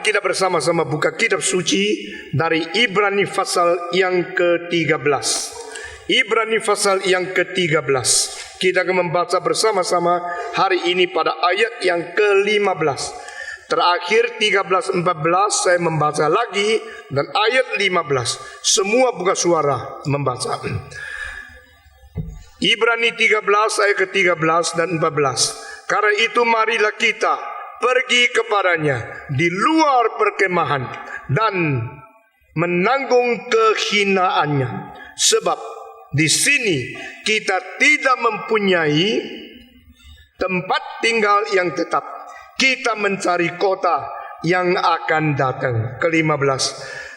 Mari kita bersama-sama buka kitab suci dari Ibrani pasal yang ke-13. Ibrani pasal yang ke-13. Kita akan membaca bersama-sama hari ini pada ayat yang ke-15. Terakhir 13-14 saya membaca lagi, dan ayat 15. Semua buka suara membaca. Ibrani 13 ayat ke-13 dan 14. Karena itu marilah kita pergi kepadanya di luar perkemahan dan menanggung kehinaannya. Sebab di sini kita tidak mempunyai tempat tinggal yang tetap. Kita mencari kota yang akan datang. Ke-15.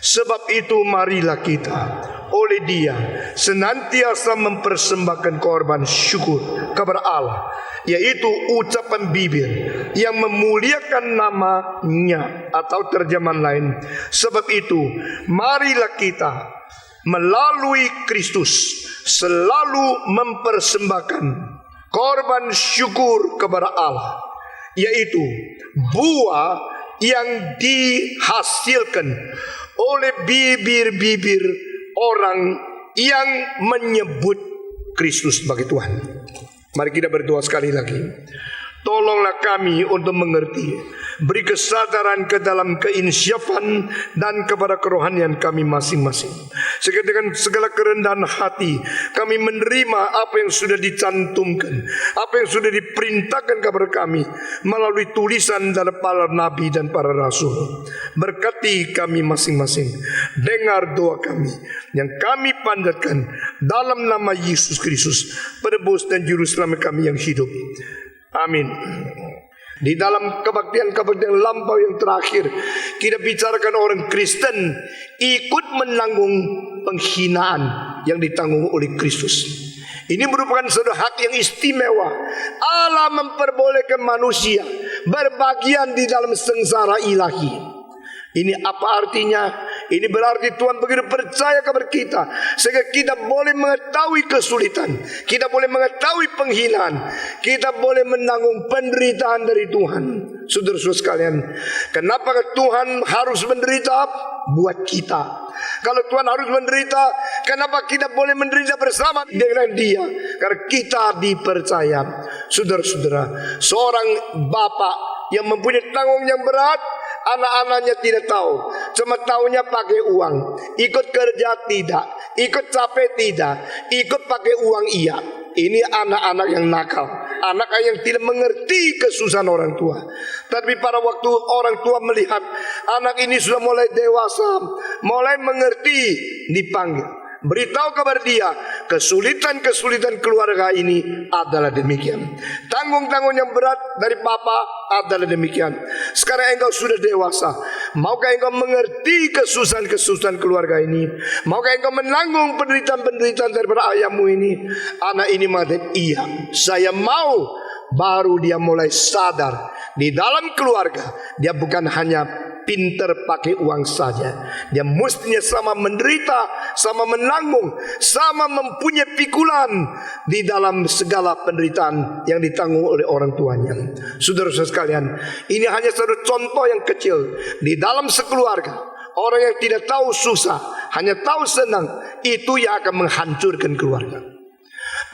Sebab itu marilah kita oleh Dia senantiasa mempersembahkan korban syukur kepada Allah, yaitu ucapan bibir yang memuliakan nama-Nya, atau terjemahan lain. Sebab itu marilah kita melalui Kristus selalu mempersembahkan korban syukur kepada Allah, yaitu buah yang dihasilkan oleh bibir-bibir orang yang menyebut Kristus sebagai Tuhan. Mari kita berdoa sekali lagi. Tolonglah kami untuk mengerti, beri kesadaran ke dalam keinsyafan dan kepada kerohanian kami masing-masing. Sehingga dengan segala kerendahan hati kami menerima apa yang sudah dicantumkan, apa yang sudah diperintahkan kepada kami melalui tulisan dari para nabi dan para rasul. Berkati kami masing-masing. Dengar doa kami yang kami panjatkan dalam nama Yesus Kristus, penebus dan juru selamat kami yang hidup. Amin. Di dalam kebaktian-kebaktian lampau yang terakhir, kita bicarakan orang Kristen ikut menanggung penghinaan yang ditanggung oleh Kristus. Ini merupakan suatu hak yang istimewa. Allah memperbolehkan manusia berbagian di dalam sengsara ilahi. Ini apa artinya? Ini berarti Tuhan begitu percaya kepada kita, sehingga kita boleh mengetahui kesulitan, kita boleh mengetahui penghinaan, kita boleh menanggung penderitaan dari Tuhan. Saudara-saudara sekalian, kenapa Tuhan harus menderita? Buat kita. Kalau Tuhan harus menderita, kenapa kita boleh menderita bersama dengan Dia? Karena kita dipercaya. Saudara-saudara, seorang bapak yang mempunyai tanggung yang berat, anak-anaknya tidak tahu, cuma tahunya pakai uang. Ikut kerja tidak, ikut capek tidak, ikut pakai uang iya. Ini anak-anak yang nakal, anak yang tidak mengerti kesusahan orang tua. Tapi pada waktu orang tua melihat anak ini sudah mulai dewasa, mulai mengerti, dipanggil, beritahu kepada dia kesulitan-kesulitan keluarga ini adalah demikian. Tanggung-tanggung yang berat dari papa adalah demikian. Sekarang engkau sudah dewasa, maukah engkau mengerti kesusahan-kesusahan keluarga ini? Maukah engkau menanggung penderitaan-penderitaan daripada ayahmu ini? Anak ini mengatakan, iya, saya mau. Baru dia mulai sadar di dalam keluarga dia bukan hanya pinter pakai uang saja, dia mestinya sama menderita, sama menanggung, sama mempunyai pikulan di dalam segala penderitaan yang ditanggung oleh orang tuanya. Saudara-saudara sekalian, ini hanya satu contoh yang kecil di dalam sekeluarga. Orang yang tidak tahu susah, hanya tahu senang, itu yang akan menghancurkan keluarga.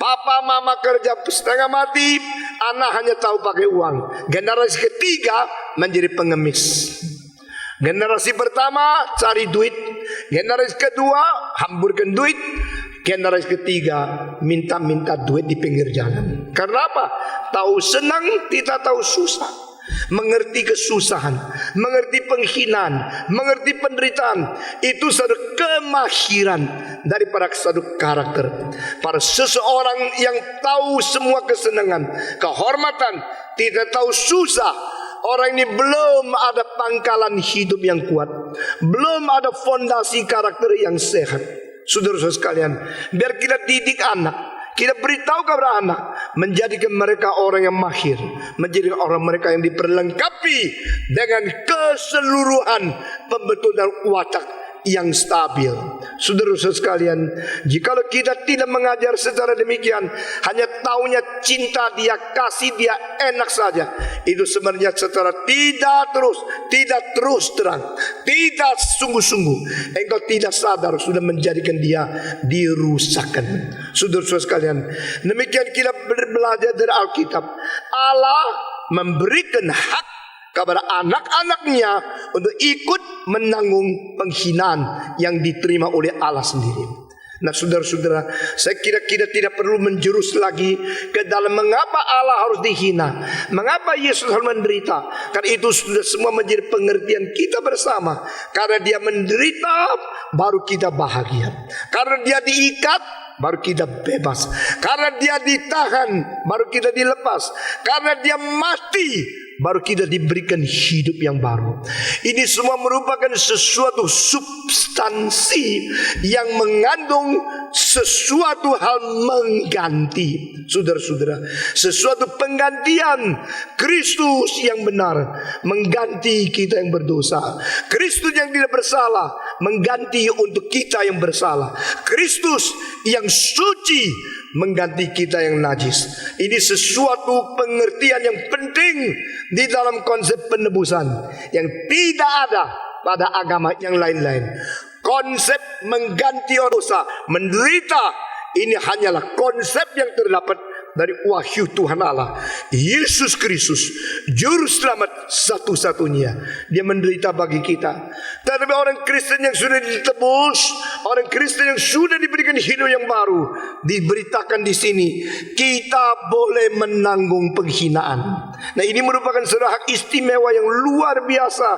Papa mama kerja setengah mati, anak hanya tahu pakai uang. Generasi ketiga menjadi pengemis. Generasi pertama cari duit, generasi kedua hamburkan duit, generasi ketiga minta-minta duit di pinggir jalan. Karena apa? Tahu senang, tidak tahu susah. Mengerti kesusahan, mengerti penghinaan, mengerti penderitaan, itu satu kemahiran daripada satu karakter. Pada seseorang yang tahu semua kesenangan, kehormatan, tidak tahu susah, orang ini belum ada pangkalan hidup yang kuat, belum ada fondasi karakter yang sehat. Saudara-saudara sekalian, biar kita didik anak, kita beritahu kepada anak, menjadikan mereka orang yang mahir, menjadikan orang mereka yang diperlengkapi dengan keseluruhan pembentukan watak yang stabil. Saudara-saudara sekalian, jikalau kita tidak mengajar secara demikian, hanya taunya cinta dia, kasih dia, enak saja, itu sebenarnya secara tidak terus terang, tidak sungguh-sungguh, engkau tidak sadar sudah menjadikan dia dirusakkan. Saudara-saudara sekalian, demikian kita belajar dari Alkitab. Allah memberikan hak kepada anak-anaknya untuk ikut menanggung penghinaan yang diterima oleh Allah sendiri. Nah, saudara-saudara, saya kira kita tidak perlu menjurus lagi ke dalam mengapa Allah harus dihina, mengapa Yesus harus menderita. Karena itu sudah semua menjadi pengertian kita bersama. Karena dia menderita, baru kita bahagia. Karena dia diikat, baru kita bebas. Karena dia ditahan, baru kita dilepas. Karena dia mati, baru kita diberikan hidup yang baru. Ini semua merupakan sesuatu substansi yang mengandung sesuatu hal mengganti. Saudara-saudara, sesuatu penggantian. Kristus yang benar mengganti kita yang berdosa. Kristus yang tidak bersalah mengganti untuk kita yang bersalah. Kristus yang suci mengganti kita yang najis. Ini sesuatu pengertian yang penting di dalam konsep penebusan yang tidak ada pada agama yang lain-lain. Konsep mengganti dosa, menderita, ini hanyalah konsep yang terdapat dari wahyu Tuhan Allah. Yesus Kristus, juru selamat satu-satunya, dia menderita bagi kita. Tetapi orang Kristen yang sudah ditebus, orang Kristen yang sudah diberikan hidup yang baru, diberitakan di sini, kita boleh menanggung penghinaan. Nah, ini merupakan sebuah hak istimewa yang luar biasa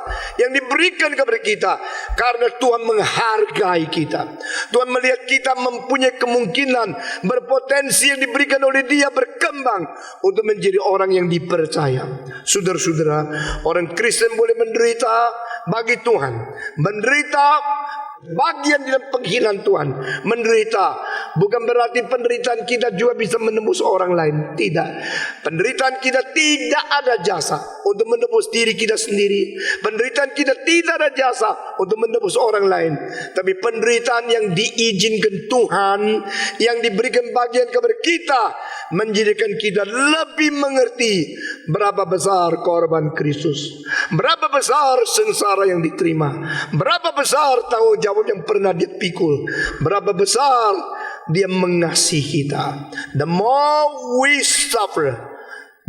yang diberikan kepada kita, karena Tuhan menghargai kita. Tuhan melihat kita mempunyai kemungkinan, berpotensi yang diberikan oleh Dia berkembang untuk menjadi orang yang dipercaya. Saudara-saudara, orang Kristen boleh menderita bagi Tuhan, menderita bagian dalam penghinaan Tuhan. Menderita bukan berarti penderitaan kita juga bisa menembus orang lain. Tidak. Penderitaan kita tidak ada jasa untuk menembus diri kita sendiri. Penderitaan kita tidak ada jasa untuk menembus orang lain. Tapi penderitaan yang diizinkan Tuhan, yang diberikan bagian kepada kita, menjadikan kita lebih mengerti berapa besar korban Kristus, berapa besar sengsara yang diterima, berapa besar tanggung jawab yang pernah dia pikul, berapa besar dia mengasihi kita. The more we suffer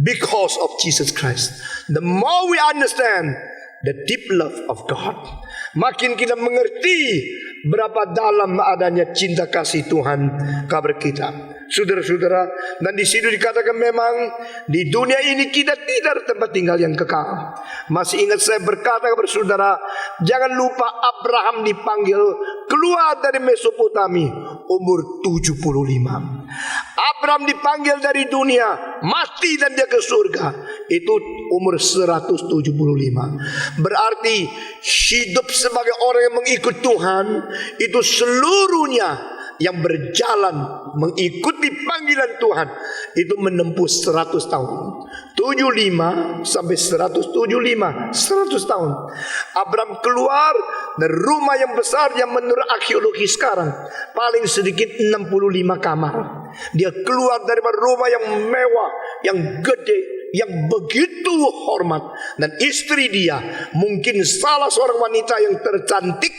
because of Jesus Christ, the more we understand the deep love of God. Makin kita mengerti berapa dalam adanya cinta kasih Tuhan kepada kita. Saudara-saudara, dan di situ dikatakan memang di dunia ini kita tidak ada tempat tinggal yang kekal. Masih ingat saya berkata kepada saudara, jangan lupa Abraham dipanggil keluar dari Mesopotami umur 75. Abraham dipanggil dari dunia, mati dan dia ke surga, itu umur 175. Berarti hidup sebagai orang yang mengikut Tuhan itu seluruhnya yang berjalan mengikuti panggilan Tuhan itu menempuh 100 tahun. 75 sampai 175, 100 tahun. Abraham keluar dari rumah yang besar yang menurut arkeologi sekarang paling sedikit 65 kamar. Dia keluar dari rumah yang mewah, yang gede, yang begitu hormat. Dan istri dia mungkin salah seorang wanita yang tercantik,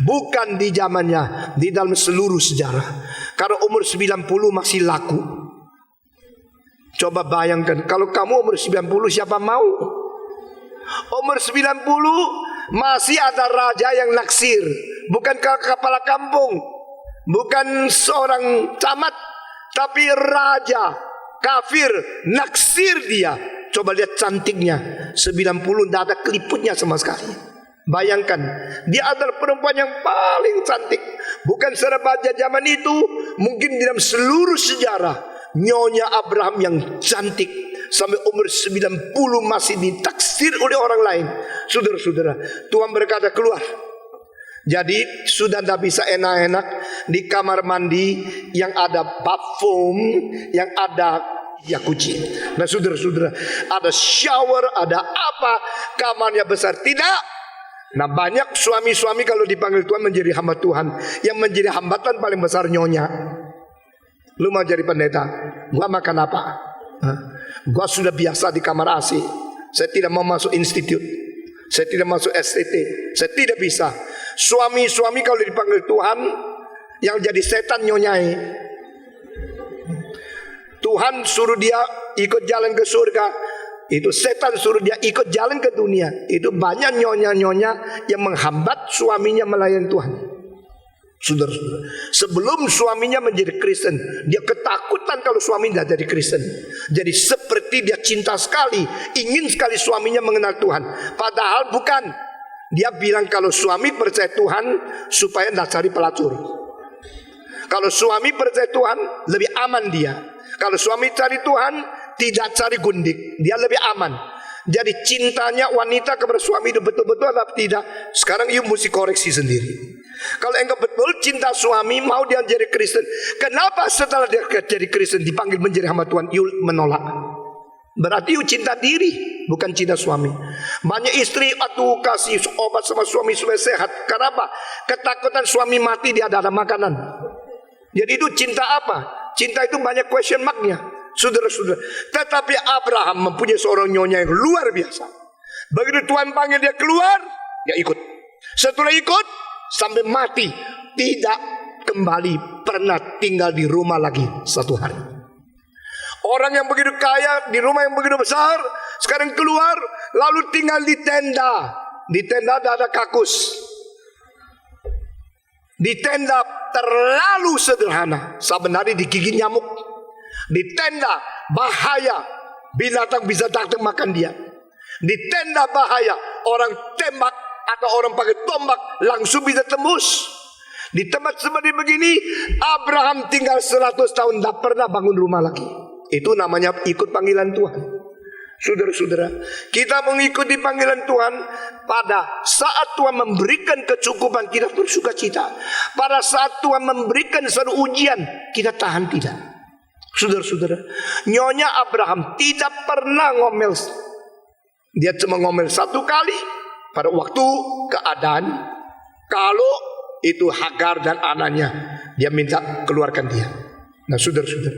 bukan di zamannya, di dalam seluruh sejarah. Karena umur 90 masih laku. Coba bayangkan, kalau kamu umur 90 siapa mau? Umur 90 masih ada raja yang naksir. Bukan kepala kampung, bukan seorang camat, tapi raja kafir naksir dia. Coba lihat cantiknya, 90 tidak ada keliputnya sama sekali. Bayangkan, dia adalah perempuan yang paling cantik. Bukan serabaja zaman itu, mungkin dalam seluruh sejarah, Nyonya Abraham yang cantik sampai umur 90 masih ditaksir oleh orang lain. Saudara-saudara, Tuhan berkata keluar. Jadi sudah tidak bisa enak-enak di kamar mandi yang ada bath foam, yang ada jacuzzi. Nah, saudara-saudara, ada shower, ada apa, kamarnya besar. Tidak. Nah, banyak suami-suami kalau dipanggil Tuhan menjadi hamba Tuhan, yang menjadi hambatan paling besar nyonya. Lu mau jadi pendeta, gua makan apa? Gua sudah biasa di kamar AC. Saya tidak mau masuk institut. Saya tidak masuk STT. Saya tidak bisa. Suami-suami kalau dipanggil Tuhan, yang jadi setan nyonyai. Tuhan suruh dia ikut jalan ke surga, itu setan suruh dia ikut jalan ke dunia. Itu banyak nyonya-nyonya yang menghambat suaminya melayani Tuhan. Saudara-saudara, sebelum suaminya menjadi Kristen, dia ketakutan kalau suaminya jadi Kristen. Jadi seperti dia cinta sekali, ingin sekali suaminya mengenal Tuhan. Padahal bukan. Dia bilang kalau suami percaya Tuhan supaya tidak cari pelacur. Kalau suami percaya Tuhan, lebih aman dia. Kalau suami cari Tuhan, tidak cari gundik, dia lebih aman. Jadi cintanya wanita kepada suami itu betul-betul atau tidak? Sekarang you mesti koreksi sendiri. Kalau engkau betul cinta suami, mau dia jadi Kristen, kenapa setelah dia jadi Kristen dipanggil menjadi hamba Tuhan, you menolak? Berarti you cinta diri, bukan cinta suami. Banyak istri aduh kasih obat sama suami supaya sehat. Kenapa? Ketakutan suami mati, dia ada makanan. Jadi itu cinta apa? Cinta itu banyak question mark-nya, saudara-saudara. Tetapi Abraham mempunyai seorang nyonya yang luar biasa. Begitu Tuhan panggil dia keluar, dia ikut. Setelah ikut, sampai mati, tidak kembali pernah tinggal di rumah lagi satu hari. Orang yang begitu kaya, di rumah yang begitu besar, sekarang keluar, lalu tinggal di tenda. Di tenda ada kakus. Di tenda terlalu sederhana, sebenarnya digigit nyamuk. Di tenda bahaya, binatang bisa datang makan dia. Di tenda bahaya, orang tembak atau orang pakai tombak langsung bisa tembus. Di tempat seperti begini, Abraham tinggal 100 tahun, tidak pernah bangun rumah lagi. Itu namanya ikut panggilan Tuhan. Saudara-saudara, kita mengikuti panggilan Tuhan. Pada saat Tuhan memberikan kecukupan, kita bersuka cita. Pada saat Tuhan memberikan satu ujian, kita tahan tidak. Saudara-saudara, nyonya Abraham tidak pernah ngomel. Dia cuma ngomel satu kali pada waktu keadaan, kalau itu Hagar dan anaknya, dia minta keluarkan dia. Nah, saudara-saudara,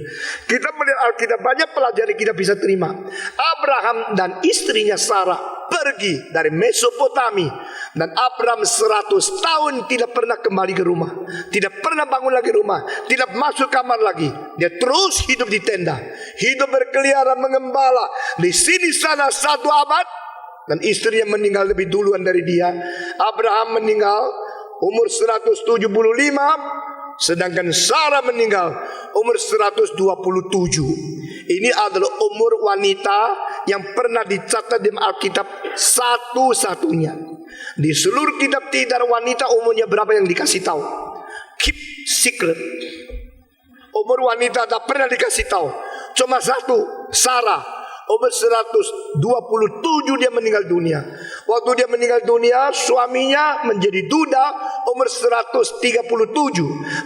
kita melihat Alkitab, banyak pelajaran kita bisa terima. Abraham dan istrinya Sarah pergi dari Mesopotami, dan Abraham 100 tahun tidak pernah kembali ke rumah, tidak pernah bangun lagi rumah, tidak masuk kamar lagi. Dia terus hidup di tenda, hidup berkeliaran mengembala di sini sana 1 abad, dan istrinya meninggal lebih duluan dari dia. Abraham meninggal umur 175, sedangkan Sarah meninggal umur 127. Ini adalah umur wanita yang pernah dicatat di Alkitab satu-satunya. Di seluruh kitab tidak ada wanita umurnya berapa yang dikasih tahu. Keep secret. Umur wanita tak pernah dikasih tahu. Cuma satu, Sarah. Umur 127 dia meninggal dunia. Waktu dia meninggal dunia, suaminya menjadi duda umur 137.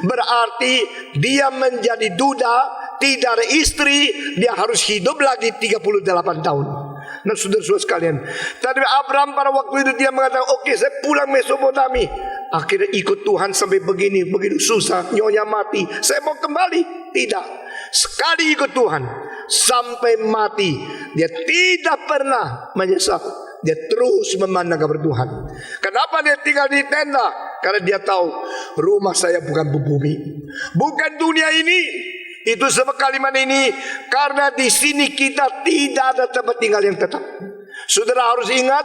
Berarti dia menjadi duda, tidak ada istri, dia harus hidup lagi 38 tahun. Nah, saudara-saudara sekalian, tadi Abraham pada waktu itu dia mengatakan, oke, saya pulang Mesopotami. Akhirnya ikut Tuhan sampai begini, begitu susah, nyonya mati, saya mau kembali. Tidak, sekali ikut Tuhan sampai mati, dia tidak pernah menyesal. Dia terus memandang kepada Tuhan. Kenapa dia tinggal di tenda? Karena dia tahu rumah saya bukan bumi, bukan dunia ini. Itu sebab kalimat ini, karena di sini kita tidak ada tempat tinggal yang tetap. Saudara harus ingat,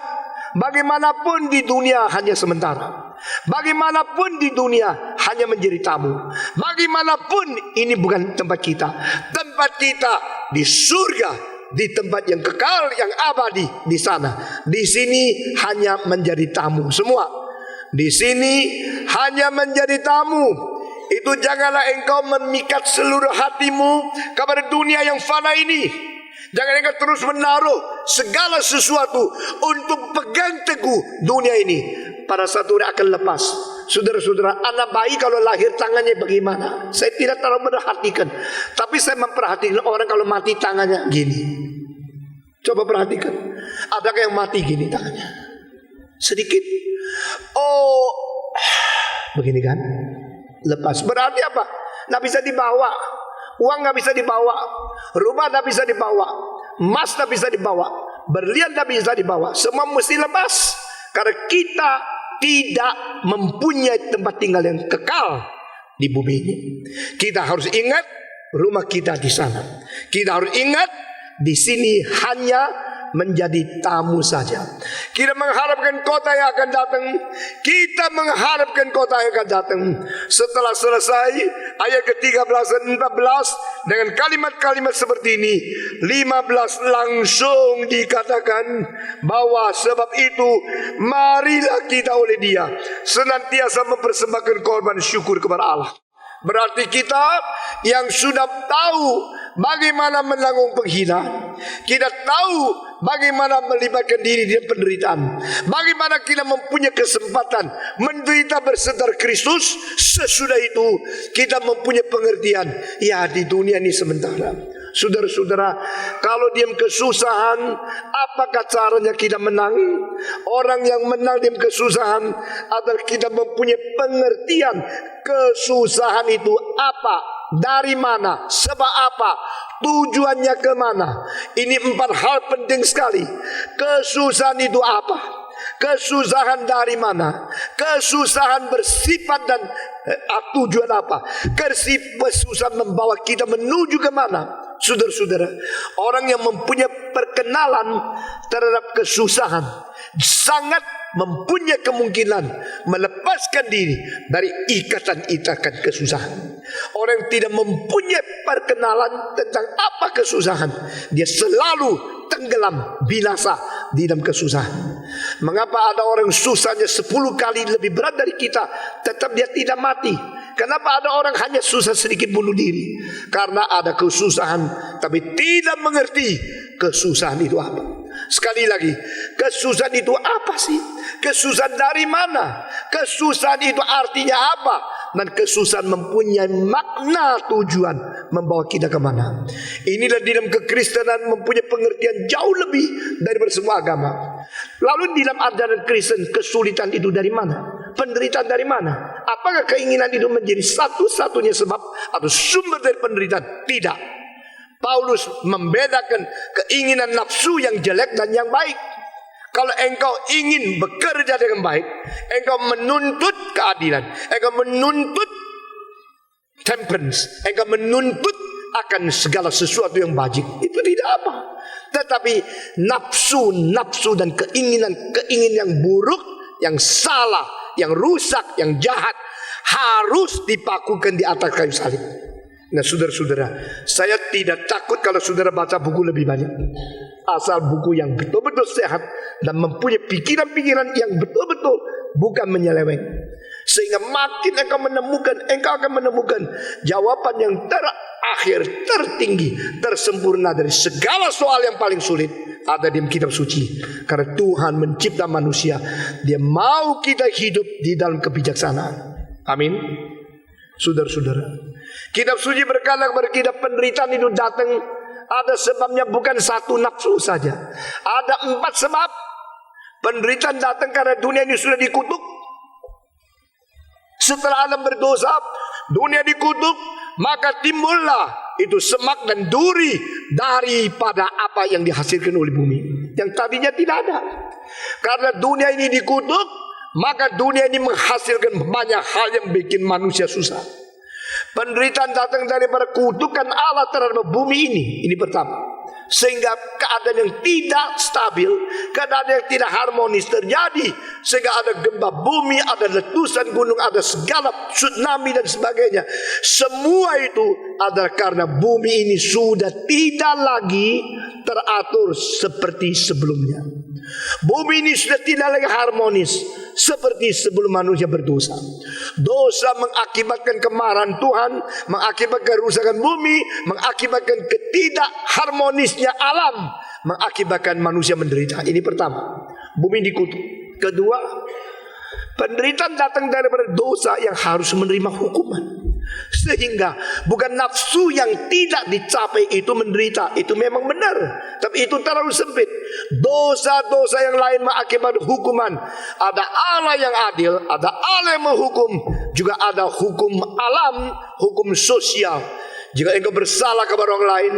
bagaimanapun di dunia hanya sementara. Bagaimanapun di dunia hanya menjadi tamu. Bagaimanapun ini bukan tempat kita. Tempat kita di surga, di tempat yang kekal, yang abadi di sana. Di sini hanya menjadi tamu semua. Di sini hanya menjadi tamu. Itu janganlah engkau memikat seluruh hatimu kepada dunia yang fana ini. Jangan engkau terus menaruh segala sesuatu untuk pegang teguh dunia ini. Pada satu hari akan lepas. Saudara-saudara, anak bayi kalau lahir tangannya bagaimana? Saya tidak terlalu memperhatikan, tapi saya memperhatikan orang kalau mati tangannya gini. Coba perhatikan, adakah yang mati gini tangannya? Sedikit. Oh, begini kan? Lepas. Berarti apa? Nggak bisa dibawa. Uang nggak bisa dibawa. Rumah nggak bisa dibawa. Emas nggak bisa dibawa. Berlian nggak bisa dibawa. Semua mesti lepas. Karena kita tidak mempunyai tempat tinggal yang kekal di bumi ini. Kita harus ingat rumah kita di sana. Kita harus ingat di sini hanya menjadi tamu saja. Kita mengharapkan kota yang akan datang. Kita mengharapkan kota yang akan datang. Setelah selesai ayat ke-13 dan 14 dengan kalimat-kalimat seperti ini, 15 langsung dikatakan bahwa sebab itu marilah kita oleh Dia senantiasa mempersembahkan korban syukur kepada Allah. Berarti kita yang sudah tahu bagaimana menanggung penghinaan, kita tahu bagaimana melibatkan diri di penderitaan, bagaimana kita mempunyai kesempatan menderita berserta Kristus. Sesudah itu kita mempunyai pengertian, ya di dunia ini sementara. Saudara-saudara, kalau diam kesusahan, apakah caranya kita menang? Orang yang menang diam kesusahan adalah kita mempunyai pengertian kesusahan itu apa, dari mana, sebab apa, tujuannya kemana. Ini 4 hal penting sekali. Kesusahan itu apa? Kesusahan dari mana? Kesusahan bersifat dan tujuan apa? Kesusahan membawa kita menuju kemana? Saudara-saudara, orang yang mempunyai perkenalan terhadap kesusahan sangat mempunyai kemungkinan melepaskan diri dari ikatan-ikatan kesusahan. Orang yang tidak mempunyai perkenalan tentang apa kesusahan, dia selalu tenggelam binasa di dalam kesusahan. Mengapa ada orang susahnya 10 kali lebih berat dari kita, tetap dia tidak mati? Kenapa ada orang hanya susah sedikit bunuh diri? Karena ada kesusahan tapi tidak mengerti kesusahan itu apa. Sekali lagi, kesusahan itu apa sih? Kesusahan dari mana? Kesusahan itu artinya apa? Dan kesusahan mempunyai makna tujuan membawa kita kemana. Inilah di dalam kekristenan mempunyai pengertian jauh lebih dari semua agama. Lalu di dalam ajaran Kristen, kesulitan itu dari mana? Penderitaan dari mana? Apakah keinginan itu menjadi satu-satunya sebab atau sumber dari penderitaan? Tidak. Paulus membedakan keinginan nafsu yang jelek dan yang baik. Kalau engkau ingin bekerja dengan baik, engkau menuntut keadilan, engkau menuntut temperance, engkau menuntut akan segala sesuatu yang baik, itu tidak apa. Tetapi nafsu dan keinginan yang buruk, yang salah, yang rusak, yang jahat harus dipakukan di atas kayu salib. Nah, saudara-saudara, saya tidak takut kalau saudara baca buku lebih banyak, asal buku yang betul-betul sehat dan mempunyai pikiran-pikiran yang betul-betul bukan menyeleweng. Sehingga makin engkau akan menemukan jawaban yang terakhir, tertinggi, tersempurna dari segala soal yang paling sulit ada di kitab suci. Karena Tuhan mencipta manusia, Dia mau kita hidup di dalam kebijaksanaan. Amin. Saudara-saudara, kitab suci berkata kepada kita, penderitaan itu datang ada sebabnya, bukan satu nafsu saja. Ada 4 sebab. Penderitaan datang karena dunia ini sudah dikutuk. Setelah Adam berdosa, dunia dikutuk, maka timbullah itu semak dan duri daripada apa yang dihasilkan oleh bumi, yang tadinya tidak ada. Karena dunia ini dikutuk, maka dunia ini menghasilkan banyak hal yang bikin manusia susah. Penderitaan datang daripada kutukan Allah terhadap bumi ini. Ini pertama. Sehingga keadaan yang tidak stabil, keadaan yang tidak harmonis terjadi. Sehingga ada gempa bumi, ada letusan gunung, ada segala tsunami dan sebagainya. Semua itu adalah karena bumi ini sudah tidak lagi teratur seperti sebelumnya. Bumi ini sudah tidak lagi harmonis seperti sebelum manusia berdosa. Dosa mengakibatkan kemarahan Tuhan, mengakibatkan kerusakan bumi, mengakibatkan ketidakharmonisnya alam, mengakibatkan manusia menderita. Ini pertama, bumi dikutuk. Kedua, penderitaan datang daripada dosa yang harus menerima hukuman. Sehingga bukan nafsu yang tidak dicapai itu menderita, itu memang benar, tapi itu terlalu sempit. dosa-dosa yang lain mengakibatkan hukuman. Ada Allah yang adil, ada Allah yang menghukum, juga ada hukum alam, hukum sosial. Jika engkau bersalah kepada orang lain,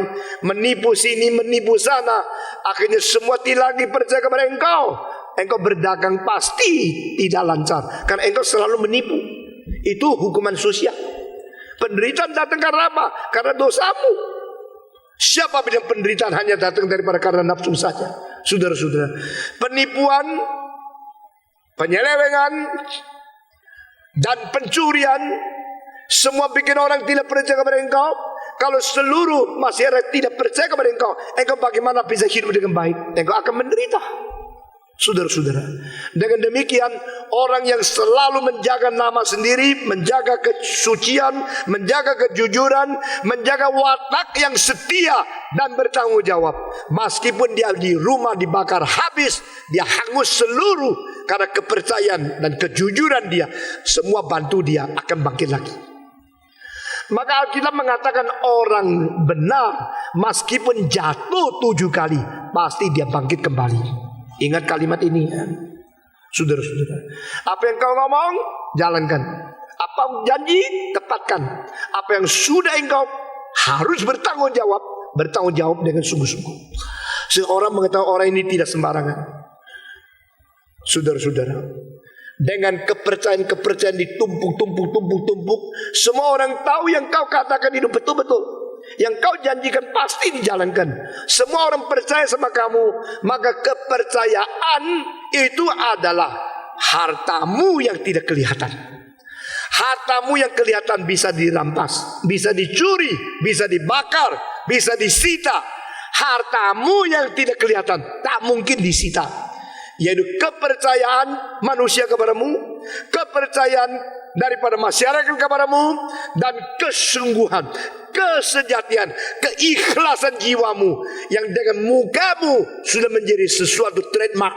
menipu sini, menipu sana, akhirnya semua tidak lagi percaya kepada engkau berdagang pasti tidak lancar, karena engkau selalu menipu. Itu hukuman sosial. Penderitaan datang karena apa? Karena dosamu. Siapa bilang penderitaan hanya datang daripada karena nafsu saja? Saudara-saudara, penipuan, penyelewengan, dan pencurian semua bikin orang tidak percaya kepada engkau. Kalau seluruh masyarakat tidak percaya kepada engkau bagaimana bisa hidup dengan baik? Engkau akan menderita. Saudara-saudara, dengan demikian orang yang selalu menjaga nama sendiri, menjaga kesucian, menjaga kejujuran, menjaga watak yang setia dan bertanggung jawab, meskipun dia di rumah dibakar habis, dia hangus seluruh karena kepercayaan dan kejujuran dia, semua bantu dia akan bangkit lagi. Maka Alkitab mengatakan orang benar meskipun jatuh 7 kali pasti dia bangkit kembali. Ingat kalimat ini ya, saudara-saudara. Apa yang kau ngomong, jalankan. Apa janji, tepatkan. Apa yang sudah engkau harus bertanggung jawab dengan sungguh-sungguh. Seorang mengetahui orang ini tidak sembarangan. Saudara-saudara, dengan kepercayaan ditumpuk, semua orang tahu yang kau katakan itu betul-betul. Yang kau janjikan pasti dijalankan. Semua orang percaya sama kamu. Maka kepercayaan itu adalah hartamu yang tidak kelihatan. Hartamu yang kelihatan bisa dirampas, bisa dicuri, bisa dibakar, bisa disita. Hartamu yang tidak kelihatan tak mungkin disita, yaitu kepercayaan manusia kepadamu, kepercayaan daripada masyarakat kepadamu, dan kesungguhan, kesejatian, keikhlasan jiwamu yang dengan mukamu sudah menjadi sesuatu trademark.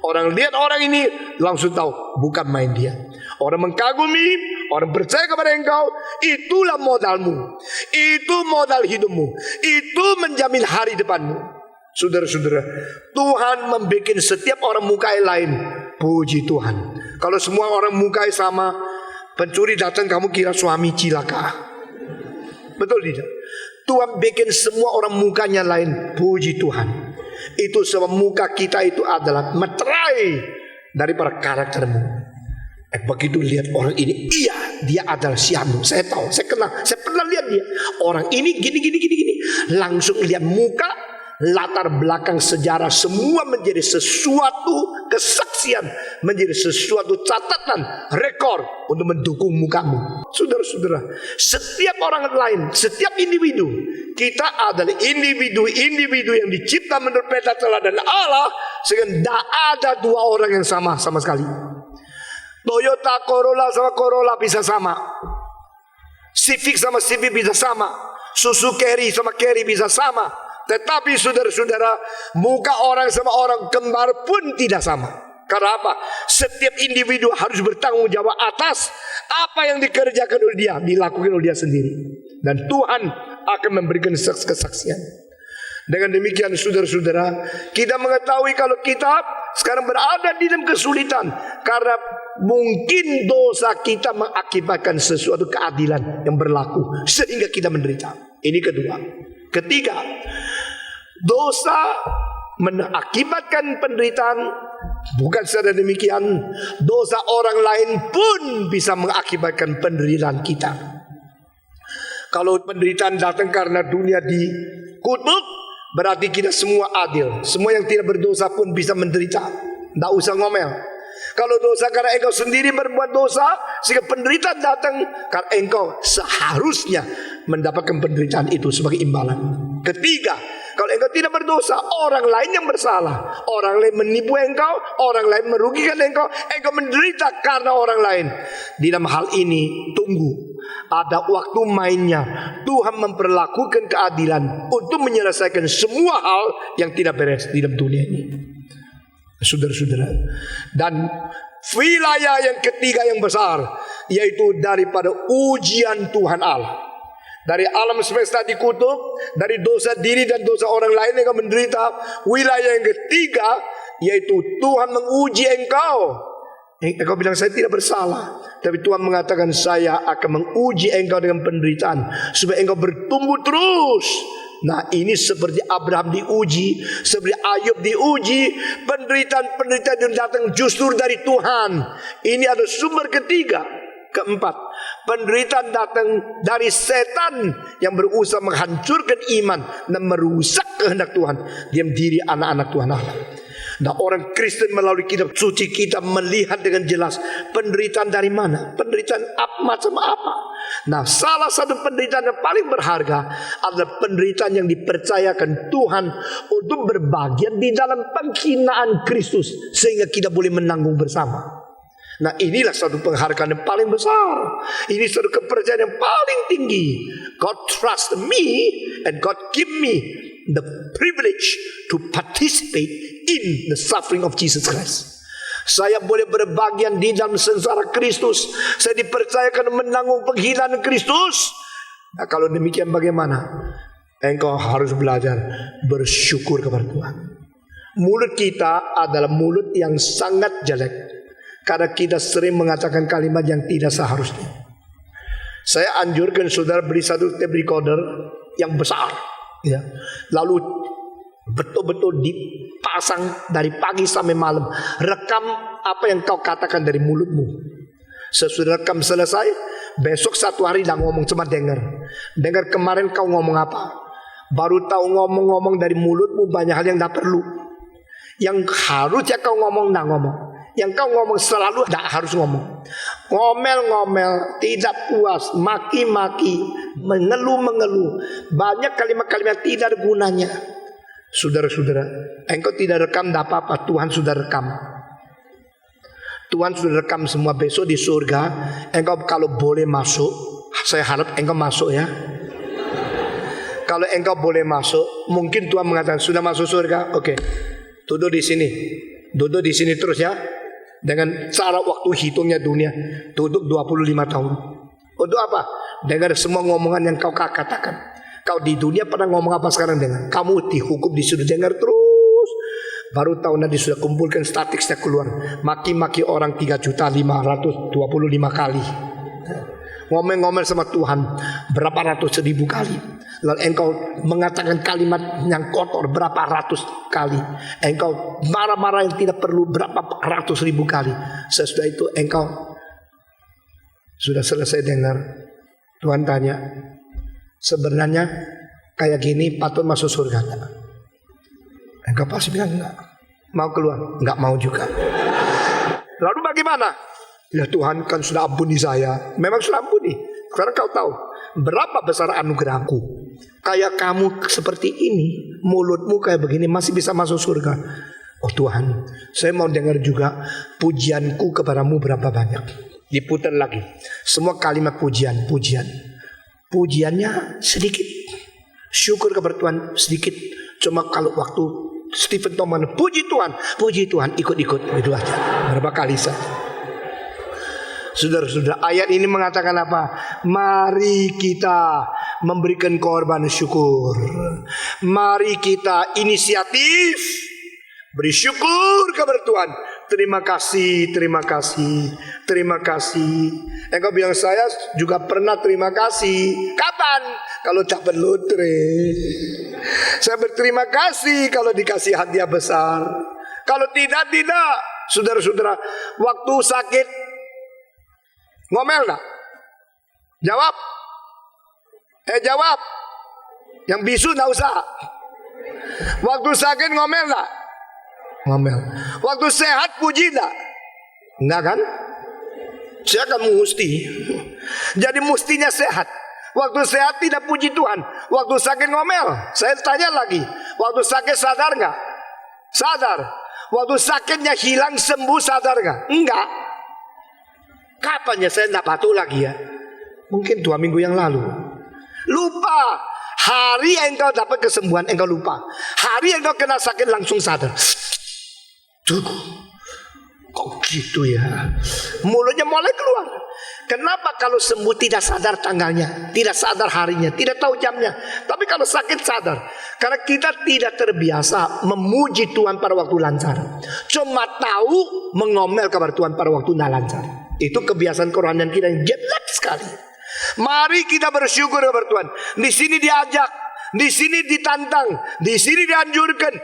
Orang lihat orang ini langsung tahu bukan main dia. Orang mengkagumi, orang percaya kepada engkau. Itulah modalmu, itu modal hidupmu, itu menjamin hari depanmu. Saudara-saudara, Tuhan membuat setiap orang mukai lain. Puji Tuhan. Kalau semua orang mukai sama, pencuri datang kamu kira suami cilaka. Betul tidak? Tuhan bikin semua orang mukanya lain. Puji Tuhan. Itu sebab muka kita itu adalah materai daripada karaktermu. Begitu lihat orang ini, iya dia adalah si Anu. Saya tahu, saya kenal, saya pernah lihat dia. Orang ini gini. Langsung lihat muka, latar belakang sejarah, semua menjadi sesuatu kesaksian, menjadi sesuatu catatan, rekor untuk mendukung mukamu. Saudara-saudara, setiap orang lain, setiap individu, kita adalah individu yang dicipta menurut peta teladan Allah, sehingga tidak ada dua orang yang sama sekali. Toyota Corolla sama Corolla bisa sama, Civic sama Civic bisa sama, Suzuki Carry sama Carry bisa sama. Tetapi saudara-saudara, muka orang sama orang kembar pun tidak sama. Karena apa? Setiap individu harus bertanggung jawab atas apa yang dikerjakan oleh dia, dilakukan oleh dia sendiri. Dan Tuhan akan memberikan kesaksian. Dengan demikian saudara-saudara, kita mengetahui kalau kita sekarang berada di dalam kesulitan karena mungkin dosa kita mengakibatkan sesuatu keadilan yang berlaku sehingga kita menderita. Ini kedua. Ketiga, dosa mengakibatkan penderitaan. Bukan saja demikian, dosa orang lain pun bisa mengakibatkan penderitaan kita. Kalau penderitaan datang karena dunia dikutuk, berarti kita semua adil. Semua yang tidak berdosa pun bisa menderita. Tidak usah ngomel. Kalau dosa karena engkau sendiri berbuat dosa, sehingga penderitaan datang, karena engkau seharusnya mendapatkan penderitaan itu sebagai imbalan. Ketiga, kalau engkau tidak berdosa, orang lain yang bersalah. Orang lain menipu engkau, orang lain merugikan engkau menderita karena orang lain. Di dalam hal ini, tunggu. Ada waktu mainnya. Tuhan memperlakukan keadilan untuk menyelesaikan semua hal yang tidak beres di dalam dunia ini. Saudara-saudara, dan wilayah yang ketiga yang besar, yaitu daripada ujian Tuhan Allah. Dari alam semesta dikutuk, dari dosa diri dan dosa orang lain engkau menderita. Wilayah yang ketiga, yaitu Tuhan menguji engkau. Engkau bilang saya tidak bersalah, tapi Tuhan mengatakan saya akan menguji engkau dengan penderitaan supaya engkau bertumbuh terus. Nah, ini seperti Abraham diuji, seperti Ayub diuji. Penderitaan-penderitaan yang datang justru dari Tuhan. Ini ada sumber ketiga. Keempat, penderitaan datang dari setan yang berusaha menghancurkan iman dan merusak kehendak Tuhan. Diam diri anak-anak Tuhan Allah. Nah, orang Kristen melalui kitab suci kita melihat dengan jelas penderitaan dari mana, penderitaan macam apa. Nah, salah satu penderitaan yang paling berharga adalah penderitaan yang dipercayakan Tuhan untuk berbagian di dalam penghinaan Kristus, sehingga kita boleh menanggung bersama. Nah, inilah satu penghargaan yang paling besar. Ini satu kepercayaan yang paling tinggi. God trust me and God give me the privilege to participate in the suffering of Jesus Christ. Saya boleh berbagian di dalam sengsara Kristus. Saya dipercayakan menanggung penghinaan Kristus. Nah, kalau demikian bagaimana? Engkau harus belajar bersyukur kepada Tuhan. Mulut kita adalah mulut yang sangat jelek, karena kita sering mengatakan kalimat yang tidak seharusnya. Saya anjurkan saudara beli satu tape recorder yang besar, ya. Lalu betul-betul dipasang dari pagi sampai malam. Rekam apa yang kau katakan dari mulutmu. Sesudah rekam selesai, besok satu hari dah ngomong, cuma dengar. Dengar kemarin kau ngomong apa. Baru tahu ngomong-ngomong dari mulutmu banyak hal yang tak perlu. Yang harusnya kau ngomong, tak ngomong. Yang kau ngomong selalu tak harus ngomong. Ngomel-ngomel, tidak puas, maki-maki, mengeluh-mengeluh. Banyak kalimat-kalimat tidak ada gunanya. Saudara-saudara, engkau tidak rekam tak apa-apa, Tuhan sudah rekam. Tuhan sudah rekam semua. Besok di surga engkau kalau boleh masuk, saya harap engkau masuk ya. Kalau engkau boleh masuk, mungkin Tuhan mengatakan sudah masuk surga, oke. Duduk di sini. Duduk di sini terus ya. Dengan cara waktu hitungnya dunia, duduk 25 tahun. Untuk apa? Dengar semua ngomongan yang kau katakan. Kau di dunia pernah ngomong apa sekarang dengar? Kamu dihukum di sudut, dengar terus. Baru tahu nanti sudah kumpulkan statistiknya keluar. Maki-maki orang 3.525.000 kali. Ngomel-ngomel sama Tuhan berapa ratus ribu kali. Lalu engkau mengatakan kalimat yang kotor berapa ratus kali. Engkau marah-marah yang tidak perlu berapa ratus ribu kali. Sesudah itu engkau sudah selesai dengar. Tuhan tanya, sebenarnya kayak gini patut masuk surga enggak? Engkau pasti bilang enggak. Mau keluar? Enggak mau juga. Lalu bagaimana? Ya Tuhan kan sudah ampuni saya. Memang sudah ampuni. Sekarang kau tahu berapa besar anugerahku. Kayak kamu seperti ini, mulutmu kayak begini, masih bisa masuk surga. Oh Tuhan, saya mau dengar juga pujianku kepadamu berapa banyak. Diputar lagi. Semua kalimat pujian. Pujiannya sedikit. Syukur kepada Tuhan sedikit. Cuma kalau waktu Stephen Thoman puji Tuhan, ikut-ikut itu aja. Berapa kali saja. Saudara-saudara, ayat ini mengatakan apa? Mari kita memberikan korban syukur. Mari kita inisiatif beri syukur kepada Tuhan. Terima kasih. Engkau bilang saya juga pernah terima kasih. Kapan? Kalau dapat lotre. Saya berterima kasih kalau dikasih hadiah besar. Kalau tidak. Saudara-saudara, waktu sakit ngomel tak? Jawab. Jawab. Yang bisu tak usah. Waktu sakit ngomel tak? Ngomel. Waktu sehat puji tak? Enggak kan? Saya kan mesti. Jadi mestinya sehat. Waktu sehat tidak puji Tuhan. Waktu sakit ngomel. Saya tanya lagi. Waktu sakit sadar enggak? Sadar. Waktu sakitnya hilang sembuh sadar enggak? Enggak. Kapan ya saya tidak patuh lagi ya? Mungkin 2 minggu yang lalu. Lupa. Hari engkau dapat kesembuhan engkau lupa. Hari engkau kena sakit langsung sadar. Tuh, kok gitu ya? Mulutnya mulai keluar keluar. Kenapa kalau sembuh tidak sadar tanggalnya, tidak sadar harinya, tidak tahu jamnya. Tapi kalau sakit sadar. Karena kita tidak terbiasa memuji Tuhan pada waktu lancar. Cuma tahu mengomel kabar Tuhan pada waktu tidak lancar. Itu kebiasaan kerohanian kita yang jelek sekali. Mari kita bersyukur kepada Tuhan. Di sini diajak, di sini ditantang, di sini dianjurkan.